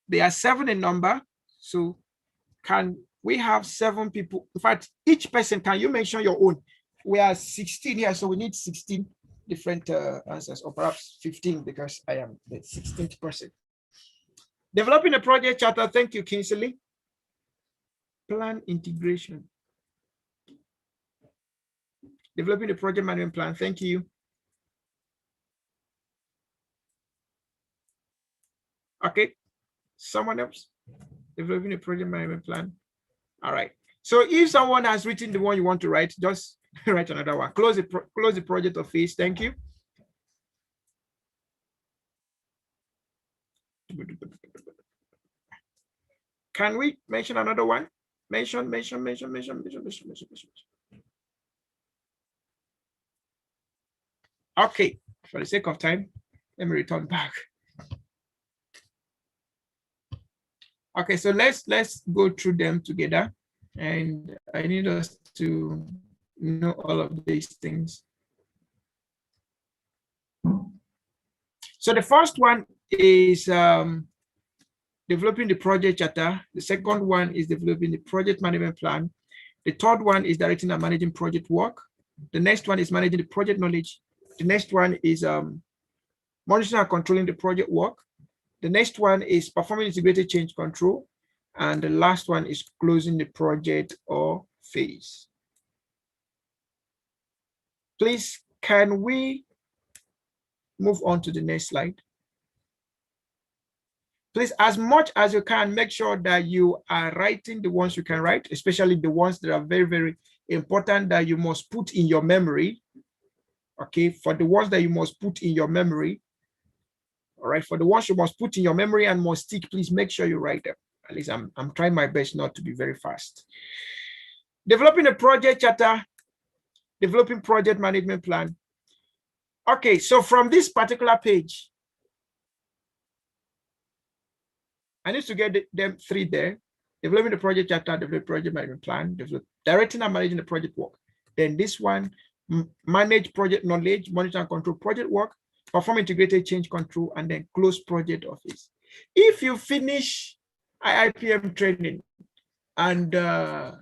There are 7 in number, so can we have 7 people? In fact, each person, can you mention your own? We are 16 here, so we need 16 different answers, or perhaps 15 because I am the 16th person. Developing a project charter. Thank you, Kingsley. Plan integration. Developing a project management plan. Thank you. Okay, someone else? Developing a project management plan. All right. So if someone has written the one you want to write, just write another one. Close the project phase. Thank you. Can we mention another one? Mention. Okay, for the sake of time, let me return back. Okay, so let's go through them together, and I need us to know all of these things. So the first one is developing the project charter. The second one is developing the project management plan. The third one is directing and managing project work. The next one is managing the project knowledge. The next one is monitoring and controlling the project work. The next one is performing integrated change control. And the last one is closing the project or phase. Please, can we move on to the next slide? Please, as much as you can, make sure that you are writing the ones you can write, especially the ones that are very, very important that you must put in your memory. Okay, for the ones that you must put in your memory. All right, for the ones you must put in your memory and must stick, please make sure you write them. At least I'm trying my best not to be very fast. Developing a project charter, developing project management plan. Okay, so from this particular page, I need to get them 3 there. Developing the project charter, develop project management plan, develop directing and managing the project work. Then this one, manage project knowledge, monitor and control project work, perform integrated change control, and then close project office. If you finish IIPM training, and I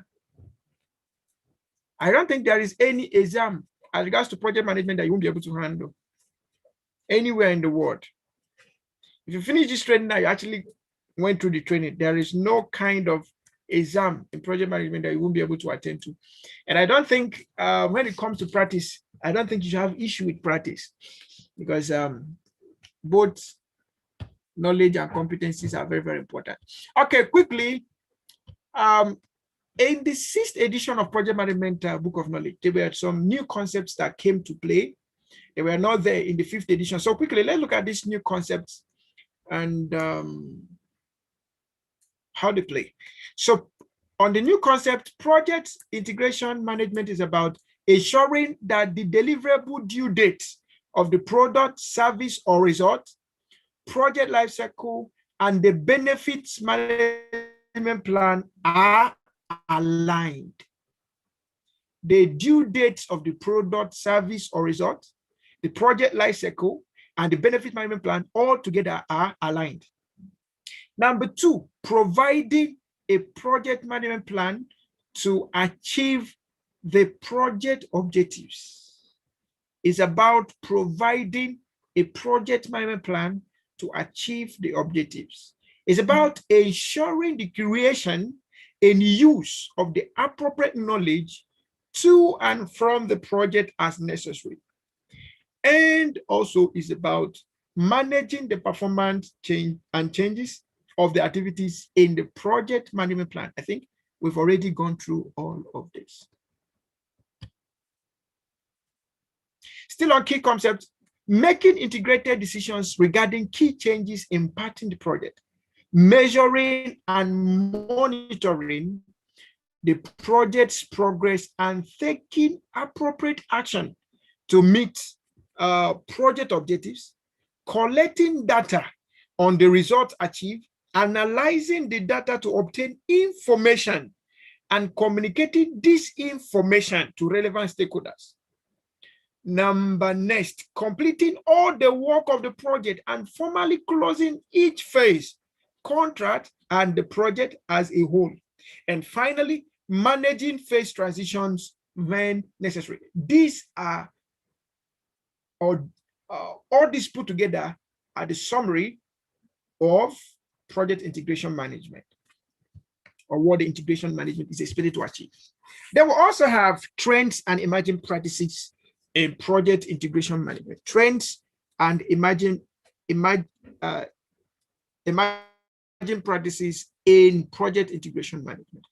don't think there is any exam as regards to project management that you won't be able to handle anywhere in the world. If you finish this training, now you actually went through the training, there is no kind of exam in project management that you won't be able to attend to. And I don't think when it comes to practice, I don't think you should have issue with practice, because both knowledge and competencies are very, very important. Okay, quickly, in the 6th edition of Project Management Book of Knowledge, there were some new concepts that came to play. They were not there in the 5th edition. So quickly, let's look at these new concepts and how they play. So on the new concept, project integration management is about ensuring that the deliverable due date of the product, service, or result, project lifecycle, and the benefits management plan are aligned. The due dates of the product, service, or result, the project life cycle, and the benefit management plan all together are aligned. Number two, providing a project management plan to achieve the project objectives. It's about providing a project management plan to achieve the objectives. It's about ensuring the creation and use of the appropriate knowledge to and from the project as necessary. And also is about managing the performance change and changes of the activities in the project management plan. I think we've already gone through all of this. Still on key concepts, making integrated decisions regarding key changes impacting the project, measuring and monitoring the project's progress, and taking appropriate action to meet project objectives, collecting data on the results achieved, analyzing the data to obtain information, and communicating this information to relevant stakeholders. Next, completing all the work of the project and formally closing each phase, contract, and the project as a whole. And finally, managing phase transitions when necessary. These are all these put together are the summary of project integration management, or what the integration management is expected to achieve. They will also have trends and emerging practices in project integration management. Trends and emerging practices in project integration management.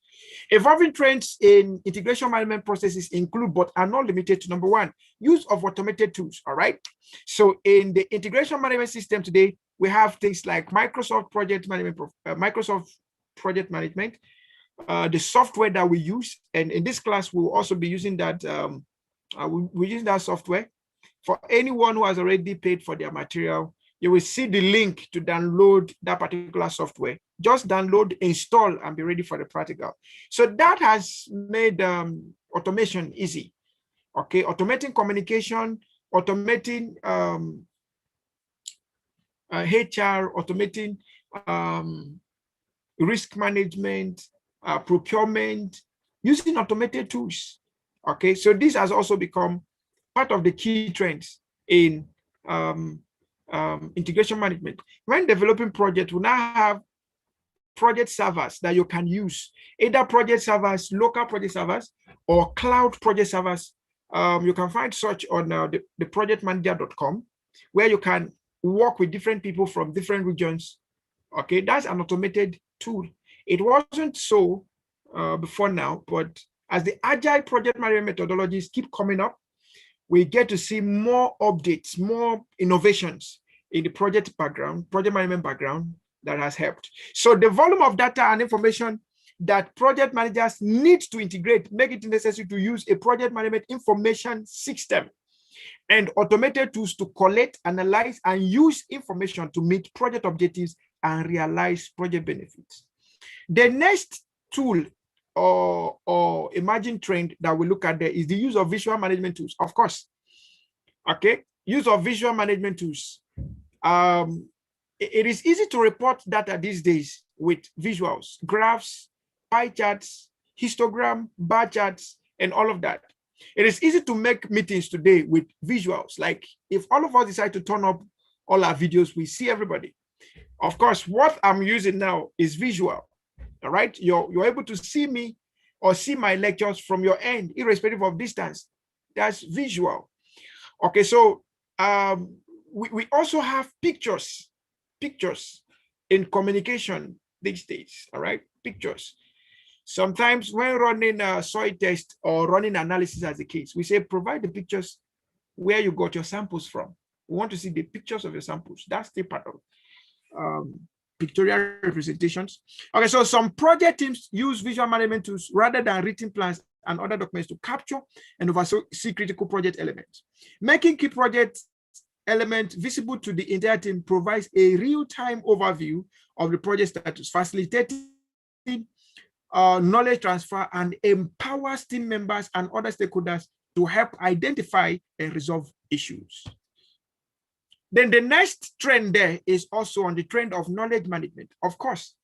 Evolving trends in integration management processes include, but are not limited to, number one, use of automated tools. All right. So in the integration management system today, we have things like Microsoft Project Management, the software that we use. And in this class, we'll also be using that. We're using that software. For anyone who has already paid for their material, you will see the link to download that particular software. Just download, install, and be ready for the practical. So that has made automation easy. Okay, automating communication, automating HR, automating risk management, procurement, using automated tools. Okay, so this has also become part of the key trends in integration management. When developing projects, we now have project servers that you can use, either project servers, local project servers, or cloud project servers. You can find such on the projectmanager.com, where you can work with different people from different regions. Okay, that's an automated tool. It wasn't so before now, but as the agile project management methodologies keep coming up, we get to see more updates, more innovations in the project management background that has helped. So the volume of data and information that project managers need to integrate make it necessary to use a project management information system and automated tools to collect, analyze, and use information to meet project objectives and realize project benefits. The next tool or emerging trend that we look at there is the use of visual management tools. Of course, okay, use of visual management tools. It is easy to report data these days with visuals, graphs, pie charts, histogram, bar charts, and all of that. It is easy to make meetings today with visuals. Like if all of us decide to turn up all our videos, we see everybody. Of course, what I'm using now is visual. All right, you're able to see me or see my lectures from your end, irrespective of distance. That's visual. Okay, so we also have pictures in communication these days. All right, pictures. Sometimes when running a soil test or running analysis as a case, we say provide the pictures where you got your samples from. We want to see the pictures of your samples. That's the part of pictorial representations. Okay, so some project teams use visual management tools rather than written plans and other documents to capture and oversee critical project elements. Making key project elements visible to the entire team provides a real-time overview of the project status, facilitating knowledge transfer, and empowers team members and other stakeholders to help identify and resolve issues. Then the next trend there is also on the trend of knowledge management. Of course,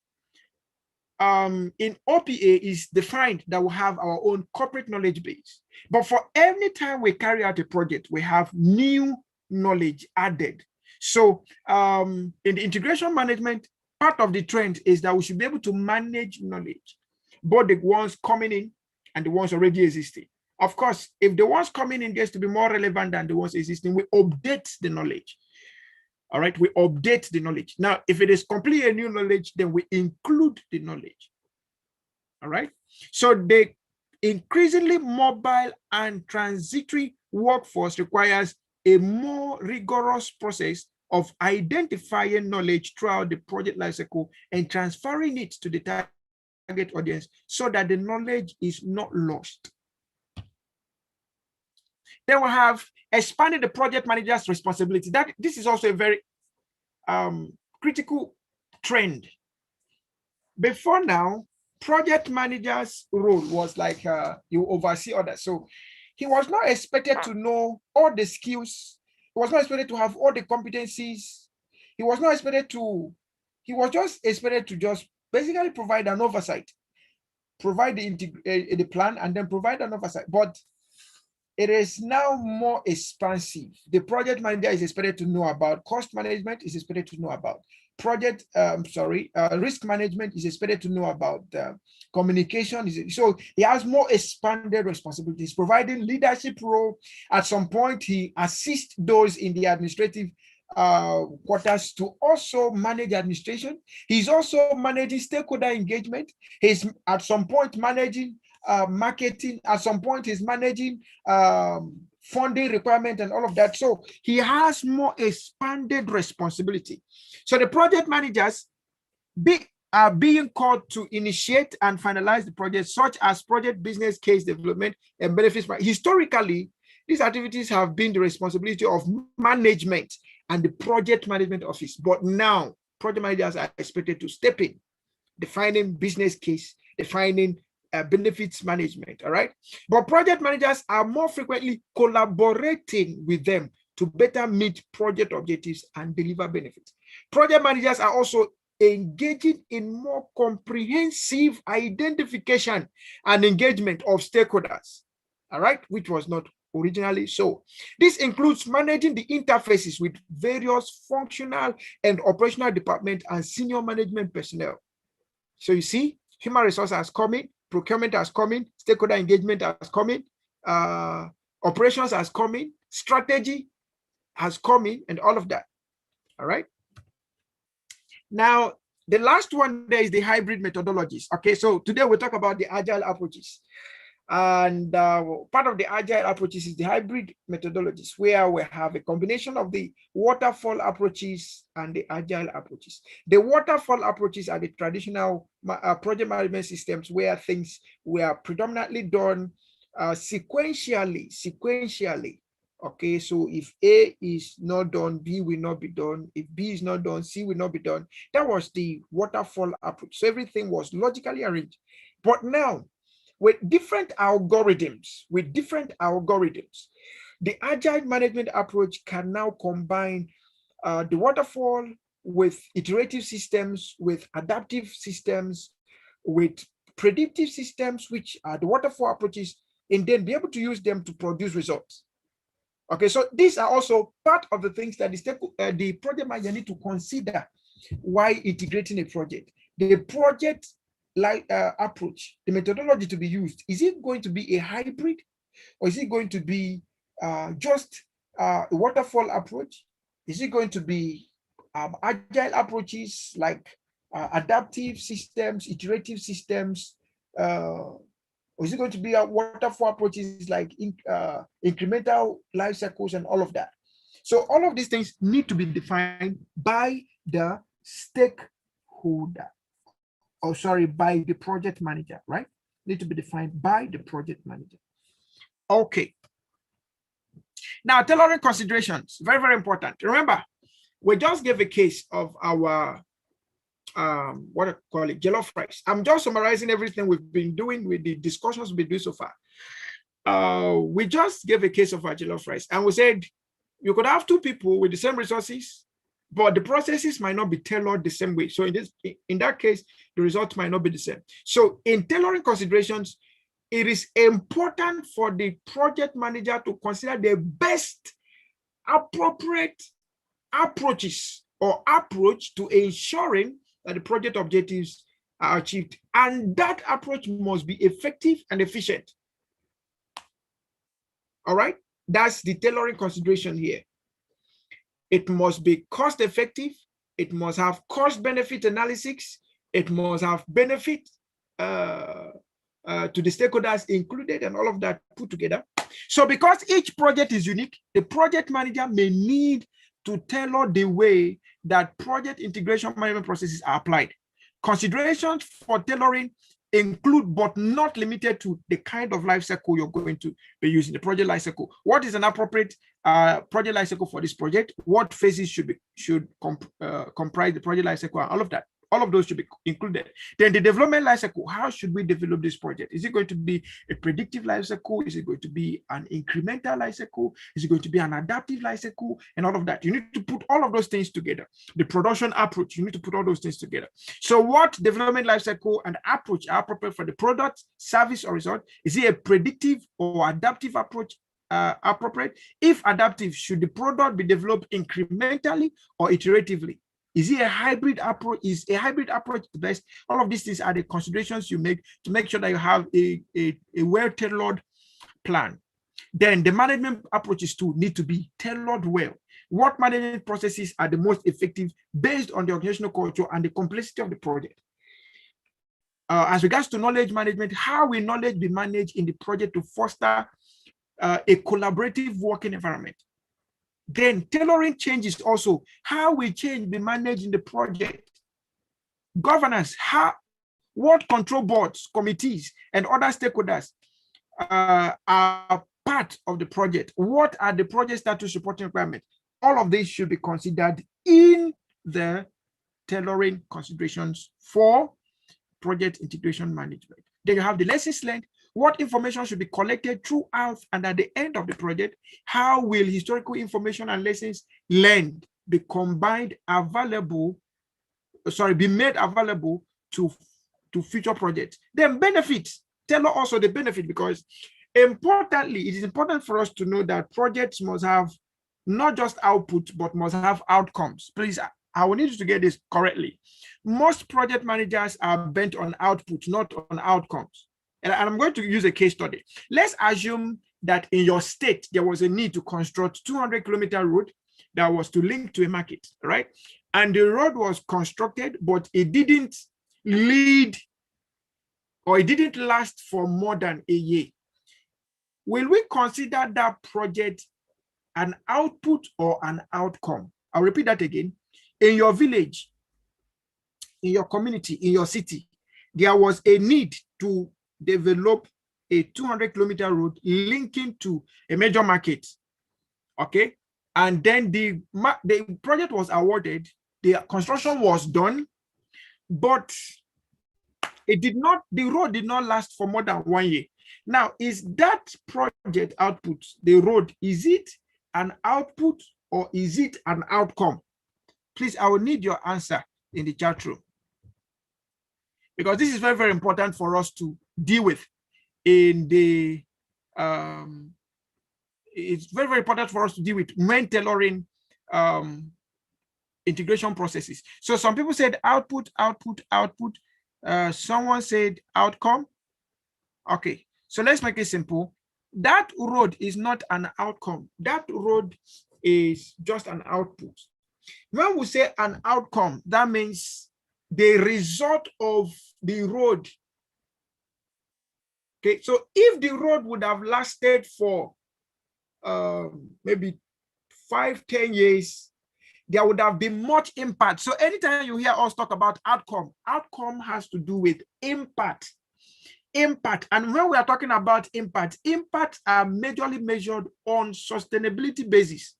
in OPA is defined that we have our own corporate knowledge base. But for any time we carry out a project, we have new knowledge added. So in the integration management, part of the trend is that we should be able to manage knowledge, both the ones coming in and the ones already existing. Of course, if the ones coming in gets to be more relevant than the ones existing, we update the knowledge. All right, we update the knowledge. Now, if it is completely a new knowledge, then we include the knowledge. All right, so the increasingly mobile and transitory workforce requires a more rigorous process of identifying knowledge throughout the project lifecycle and transferring it to the target audience so that the knowledge is not lost. Then we have expanded the project manager's responsibility. That this is also a very critical trend. Before now, project manager's role was like you oversee others. So he was not expected to know all the skills. He was not expected to have all the competencies. He was not expected to, he was just expected to just basically provide an oversight, provide the plan, and then provide an oversight. But it is now more expansive. The project manager is expected to know about cost management, is expected to know about project, risk management, is expected to know about communication. So he has more expanded responsibilities, providing leadership role. At some point, he assists those in the administrative quarters to also manage administration. He's also managing stakeholder engagement. He's at some point managing marketing. At some point, he's managing funding requirement and all of that. So he has more expanded responsibility. So the project managers are being called to initiate and finalize the project, such as project business case development and benefits. Historically, these activities have been the responsibility of management and the project management office. But now, project managers are expected to step in, defining business case, defining benefits management, all right? But project managers are more frequently collaborating with them to better meet project objectives and deliver benefits. Project managers are also engaging in more comprehensive identification and engagement of stakeholders, all right, which was not originally so. This includes managing the interfaces with various functional and operational department and senior management personnel. So you see, human resources has come in, procurement has come in, stakeholder engagement has come in, operations has come in, strategy has come in, and all of that. All right. Now, the last one there is the hybrid methodologies. Okay, so today we'll talk about the agile approaches. And part of the agile approaches is the hybrid methodologies, where we have a combination of the waterfall approaches and the agile approaches. The waterfall approaches are the traditional project management systems where things were predominantly done sequentially. Okay, so if A is not done, B will not be done. If B is not done, C will not be done. That was the waterfall approach. So everything was logically arranged. But now, with different algorithms, the agile management approach can now combine the waterfall with iterative systems, with adaptive systems, with predictive systems, which are the waterfall approaches, and then be able to use them to produce results. Okay, so these are also part of the things that the project manager need to consider while integrating a project. The project approach, the methodology to be used, is it going to be a hybrid, or is it going to be just a waterfall approach? Is it going to be agile approaches like adaptive systems, iterative systems, or is it going to be a waterfall approaches like incremental life cycles and all of that? So all of these things need to be defined by the stakeholder. Oh, sorry, by the project manager, right? Need to be defined by the project manager. Okay. Now, tailoring considerations, very, very important. Remember, we just gave a case of our, what I call it, jollof rice. I'm just summarizing everything we've been doing with the discussions we've been doing so far. We just gave a case of our jollof rice, and we said You could have two people with the same resources, but the processes might not be tailored the same way. So in that case, the results might not be the same. So in tailoring considerations, it is important for the project manager to consider the best appropriate approaches or approach to ensuring that the project objectives are achieved. And that approach must be effective and efficient. All right, that's the tailoring consideration here. It must be cost effective. It must have cost benefit analysis. It must have benefit to the stakeholders included and all of that put together. So because each project is unique, the project manager may need to tailor the way that project integration management processes are applied. Considerations for tailoring include, but not limited to, the kind of life cycle you're going to be using, the project life cycle. What is an appropriate project life cycle for this project? What phases should comprise the project life cycle? All of that. All of those should be included. Then the development life cycle. How should we develop this project? Is it going to be a predictive life cycle? Is it going to be an incremental life cycle? Is it going to be an adaptive life cycle? And all of that. You need to put all of those things together. The production approach, you need to put all those things together. So what development life cycle and approach are appropriate for the product, service, or result? Is it a predictive or adaptive approach appropriate? If adaptive, should the product be developed incrementally or iteratively? Is it a hybrid approach? Is a hybrid approach the best? All of these things are the considerations you make to make sure that you have a well-tailored plan. Then the management approaches too need to be tailored well. What management processes are the most effective based on the organizational culture and the complexity of the project? As regards to knowledge management, how will knowledge be managed in the project to foster a collaborative working environment? Then tailoring changes also. How will change be managed in the project? Governance, what control boards, committees, and other stakeholders are part of the project? What are the project status reporting requirements? All of these should be considered in the tailoring considerations for project integration management. Then you have the lessons learned. What information should be collected throughout and at the end of the project? How will historical information and lessons learned be combined be made available to future projects? Then benefits, tailor also the benefit, because importantly, it is important for us to know that projects must have not just output, but must have outcomes. Please, I will need you to get this correctly. Most project managers are bent on output, not on outcomes. And I'm going to use a case study. Let's assume that in your state, there was a need to construct 200-kilometer road that was to link to a market, right? And the road was constructed, but it didn't lead, or it didn't last for more than a year. Will we consider that project an output or an outcome? I'll repeat that again. In your village, in your community, in your city, there was a need to develop a 200-kilometer road linking to a major market. Okay. And then the project was awarded, the construction was done, but the road did not last for more than 1 year. Now, is that project output, the road, is it an output or is it an outcome? Please, I will need your answer in the chat room, because this is very, very important for us to deal with in the it's very, very important for us to deal with when tailoring integration processes. So some people said output. Someone said outcome. Okay, so let's make it simple. That road is not an outcome. That road is just an output. When we say an outcome, that means the result of the road. Okay, so if the road would have lasted for maybe 5-10 years, there would have been much impact. So anytime you hear us talk about outcome has to do with impact. And when we are talking about impacts are majorly measured on sustainability basis.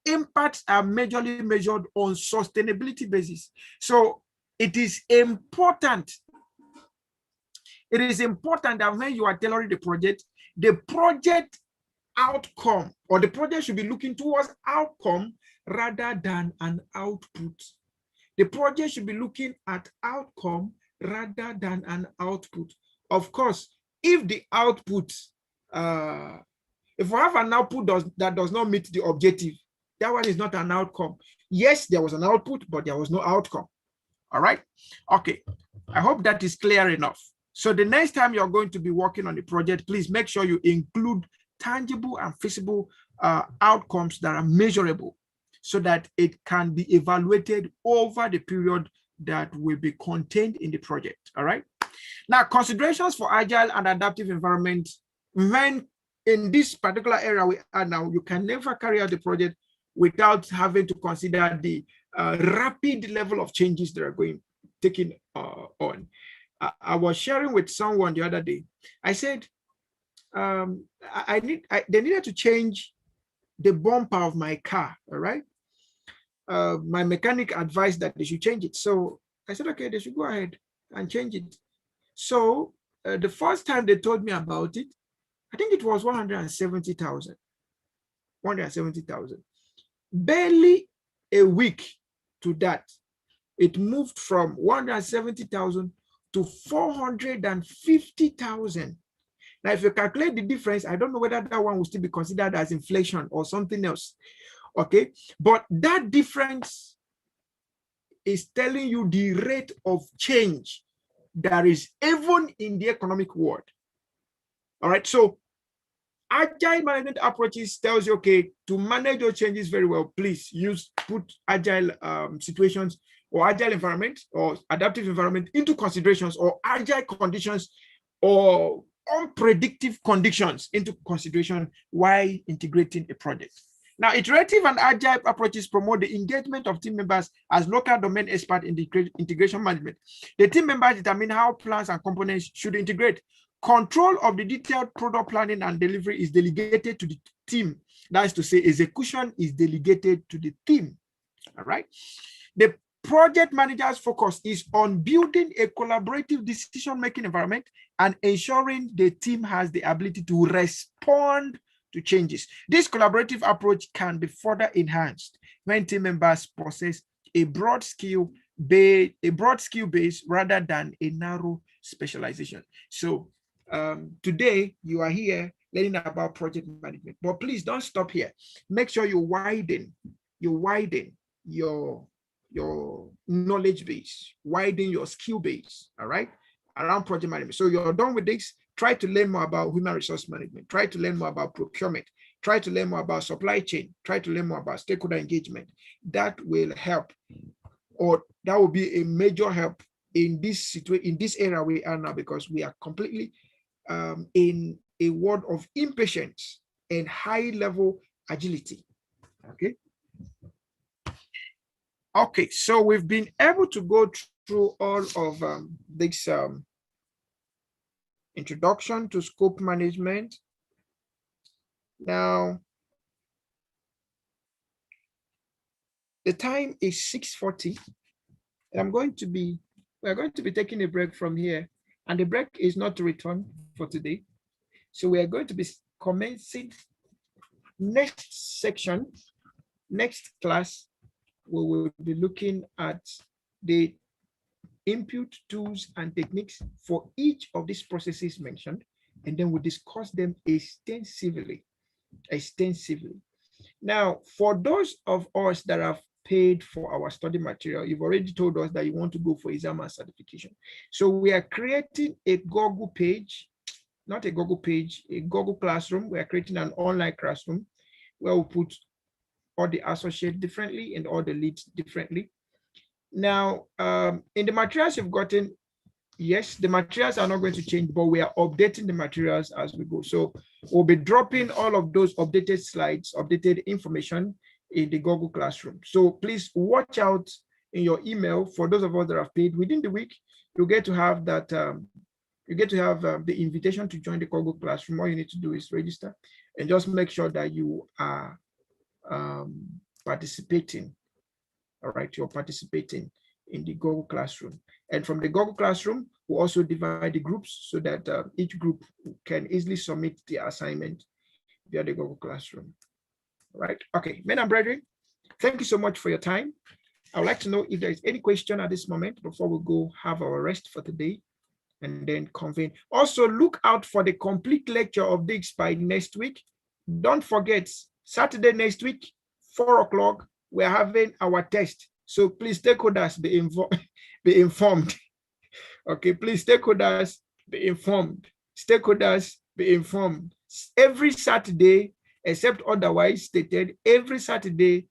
Impacts are majorly measured on sustainability basis. So it is important. It is important that when you are tailoring the project outcome, or the project should be looking towards outcome rather than an output. The project should be looking at outcome rather than an output. Of course, if the output, if we have an output that does not meet the objective, that one is not an outcome. Yes, there was an output, but there was no outcome. All right. Okay. I hope that is clear enough. So the next time you're going to be working on the project, please make sure you include tangible and feasible outcomes that are measurable so that it can be evaluated over the period that will be contained in the project. All right. Now, considerations for agile and adaptive environment. When in this particular area we are now, you can never carry out the project without having to consider the rapid level of changes that are taking on. I was sharing with someone the other day. I said, they needed to change the bumper of my car, all right? My mechanic advised that they should change it. So I said, okay, they should go ahead and change it. So the first time they told me about it, I think it was 170,000. 170,000. Barely a week to that, it moved from 170,000 to 450,000. Now, if you calculate the difference, I don't know whether that one will still be considered as inflation or something else. Okay, but that difference is telling you the rate of change that is even in the economic world. All right, so agile management approaches tells you, okay, to manage those changes very well, please put agile situations or agile environment or adaptive environment into considerations, or agile conditions or unpredictable conditions into consideration while integrating a project. Now, iterative and agile approaches promote the engagement of team members as local domain experts in the integration management. The team members determine how plans and components should integrate. Control of the detailed product planning and delivery is delegated to the team. That is to say, execution is delegated to the team. All right. The project manager's focus is on building a collaborative decision-making environment and ensuring the team has the ability to respond to changes. This collaborative approach can be further enhanced when team members possess a broad skill base rather than a narrow specialization. So today you are here learning about project management, but please don't stop here. Make sure you widen your knowledge base, widen your skill base, all right, around project management. So you're done with this. Try to learn more about human resource management. Try to learn more about procurement. Try to learn more about supply chain. Try to learn more about stakeholder engagement. That will help, or that will be a major help in this situation, in this era we are now, because we are completely in a world of impatience and high-level agility. Okay. Okay, so we've been able to go through all of this introduction to scope management. Now, the time is 6:40, and we're going to be taking a break from here, and the break is not to return for today. So we are going to be commencing next section, next class. We will be looking at the input tools and techniques for each of these processes mentioned, and then we'll discuss them extensively. Now, for those of us that have paid for our study material, you've already told us that you want to go for exam and certification. So we are creating a Google page, not a Google page, a Google Classroom. We are creating an online classroom where we'll put all the associates differently and all the leads differently. Now, in the materials you've gotten, yes, the materials are not going to change, but we are updating the materials as we go. So we'll be dropping all of those updated slides, updated information in the Google Classroom. So please watch out in your email. For those of us that have paid within the week, you get to have that, the invitation to join the Google Classroom. All you need to do is register and just make sure that you are participating. All right, you're participating in the Google Classroom. And from the Google Classroom, we'll also divide the groups so that each group can easily submit the assignment via the Google Classroom. All right. Okay, men and brethren, thank you so much for your time. I would like to know if there is any question at this moment before we go have our rest for today and then convene. Also, look out for the complete lecture of this by next week. Don't forget, Saturday next week, 4 o'clock, we're having our test. So please, stakeholders, be informed. Okay, please, stakeholders, be informed. Stakeholders, be informed. Every Saturday, except otherwise stated, every Saturday,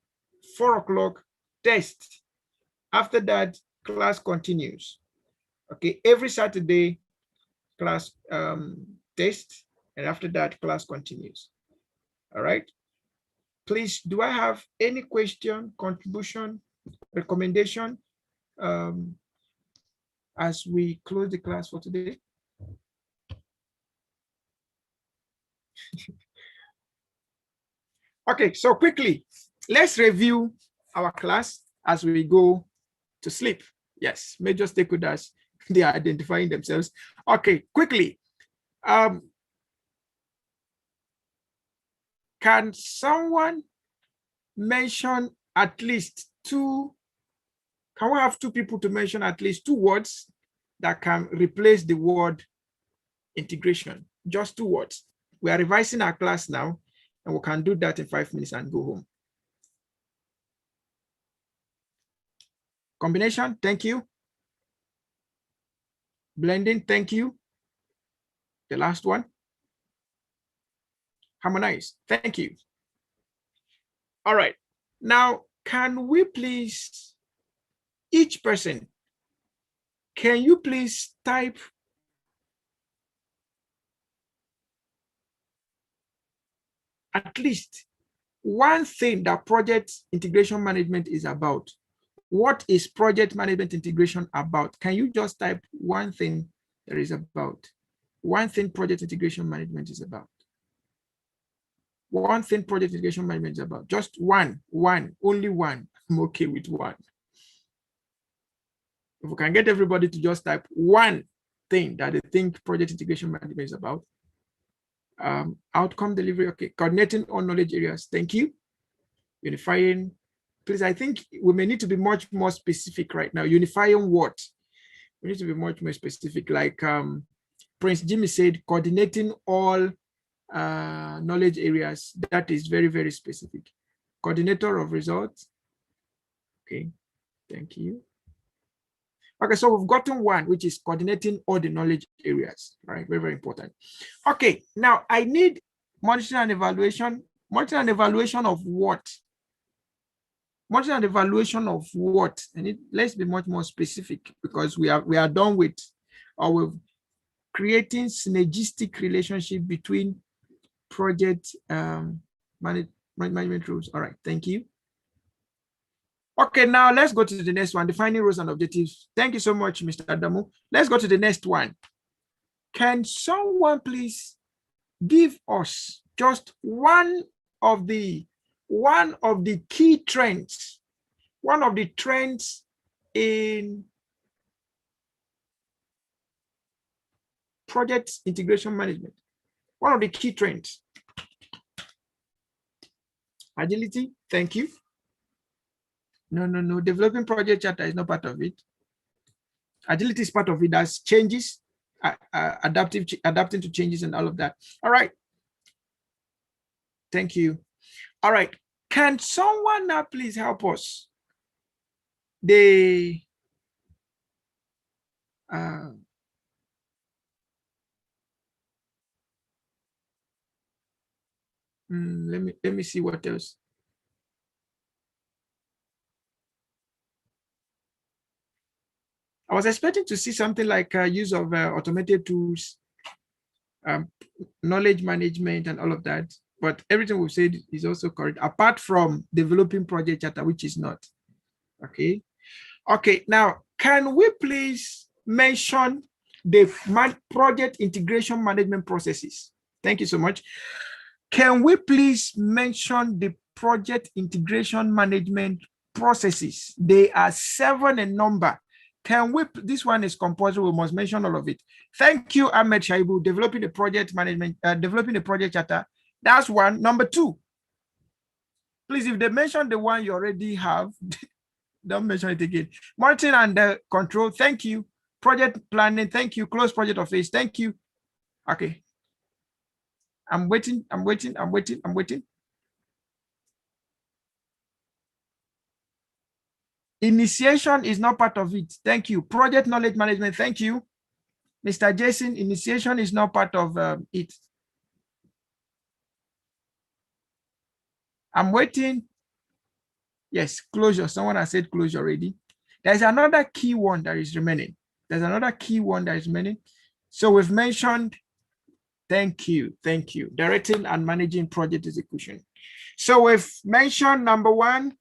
4 o'clock, test. After that, class continues. Okay, every Saturday, class test, and after that, class continues. All right. Please, do I have any question, contribution, recommendation as we close the class for today? Okay, so quickly, let's review our class as we go to sleep. Yes, major stakeholders, they are identifying themselves. Okay, quickly. Can someone mention at least two? Can we have two people to mention at least two words that can replace the word integration? Just two words. We are revising our class now, and we can do that in 5 minutes and go home. Combination, thank you. Blending, thank you. The last one. Harmonize, thank you. All right. Now, can we please, each person, can you please type at least one thing that project integration management is about? What is project management integration about? Can you just type one thing that is about? One thing project integration management is about. One thing project integration management is about. Just one, only one. I'm okay with one. If we can get everybody to just type one thing that they think project integration management is about. Outcome delivery, okay. Coordinating all knowledge areas, thank you. Unifying, please, I think we may need to be much more specific right now. Unifying what? We need to be much more specific, like Prince Jimmy said, coordinating all knowledge areas. That is very, very specific. Coordinator of results. Okay, thank you. Okay, so we've gotten one, which is coordinating all the knowledge areas, right? Very, very important. Okay, now I need monitoring and evaluation. Monitoring and evaluation of what? Monitoring and evaluation of what? And let's be much more specific, because we are done with, or we're creating synergistic relationship between project management rules. All right, thank you. Okay, now let's go to the next one, defining roles and objectives. Thank you so much, Mr. Adamu. Let's go to the next one. Can someone please give us just one of the key trends, one of the trends in project integration management, one of the key trends? Agility, thank you. No, developing project charter is not part of it. Agility is part of it. That's changes, adapting to changes and all of that. All right. Thank you. All right. Can someone now please help us? Let me see what else. I was expecting to see something like use of automated tools, knowledge management and all of that, but everything we've said is also correct, apart from developing project charter, which is not. Okay. Okay, now, can we please mention the project integration management processes? Thank you so much. Can we please mention the project integration management processes? They are 7 in number. Can we, this one is compulsory, we must mention all of it. Thank you, Ahmed Shaibu, developing the project management, developing the project charter, That's one. Number two, please, if they mention the one you already have, don't mention it again. Monitoring and control, thank you. Project planning, thank you. Close project office, thank you. Okay. I'm waiting. Initiation is not part of it. Thank you. Project knowledge management, thank you. Mr. Jason, initiation is not part of it. I'm waiting. Yes, closure. Someone has said closure already. There's another key one that is remaining. So we've mentioned, thank you. Directing and managing project execution. So we've mentioned number one,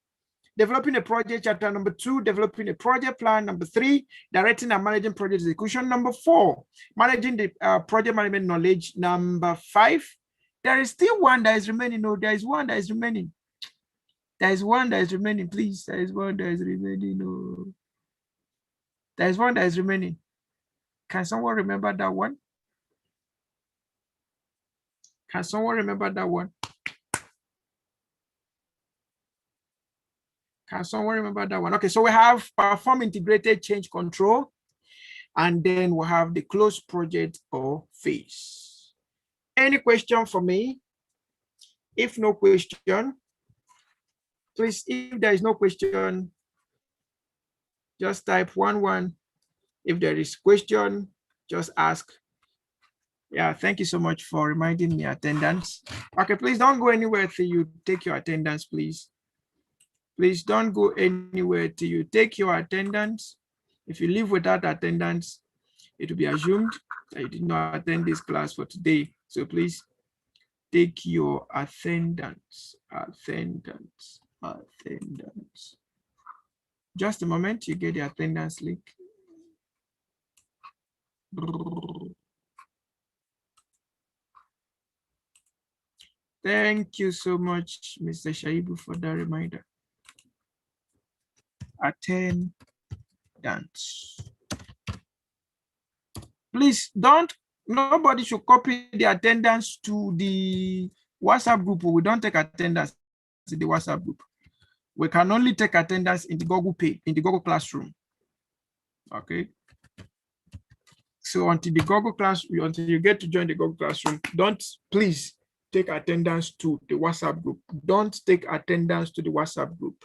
developing a project chapter. Number two, developing a project plan. Number three, directing and managing project execution. Number four, managing the project management knowledge. Number five, there is still one that is remaining. No, there is one that is remaining. Please. There is one that is remaining. No. There is one that is remaining. Can someone remember that one? Can someone remember that one? Can someone remember that one? Okay, so we have perform integrated change control, and then we have the close project or phase. Any question for me? If no question, please, if there is no question, just type 11. If there is question, just ask. Yeah, thank you so much for reminding me attendance. Okay, please don't go anywhere till you take your attendance, please. Please don't go anywhere till you take your attendance. If you leave without attendance, it will be assumed that you did not attend this class for today. So please take your attendance. Just a moment, you get the attendance link. Thank you so much, Mr. Shaibu, for that reminder. Attendance. Please nobody should copy the attendance to the WhatsApp group. We don't take attendance in the WhatsApp group. We can only take attendance in the Google page, in the Google Classroom. Okay. So until you get to join the Google Classroom, don't please take attendance to the WhatsApp group. Don't take attendance to the WhatsApp group.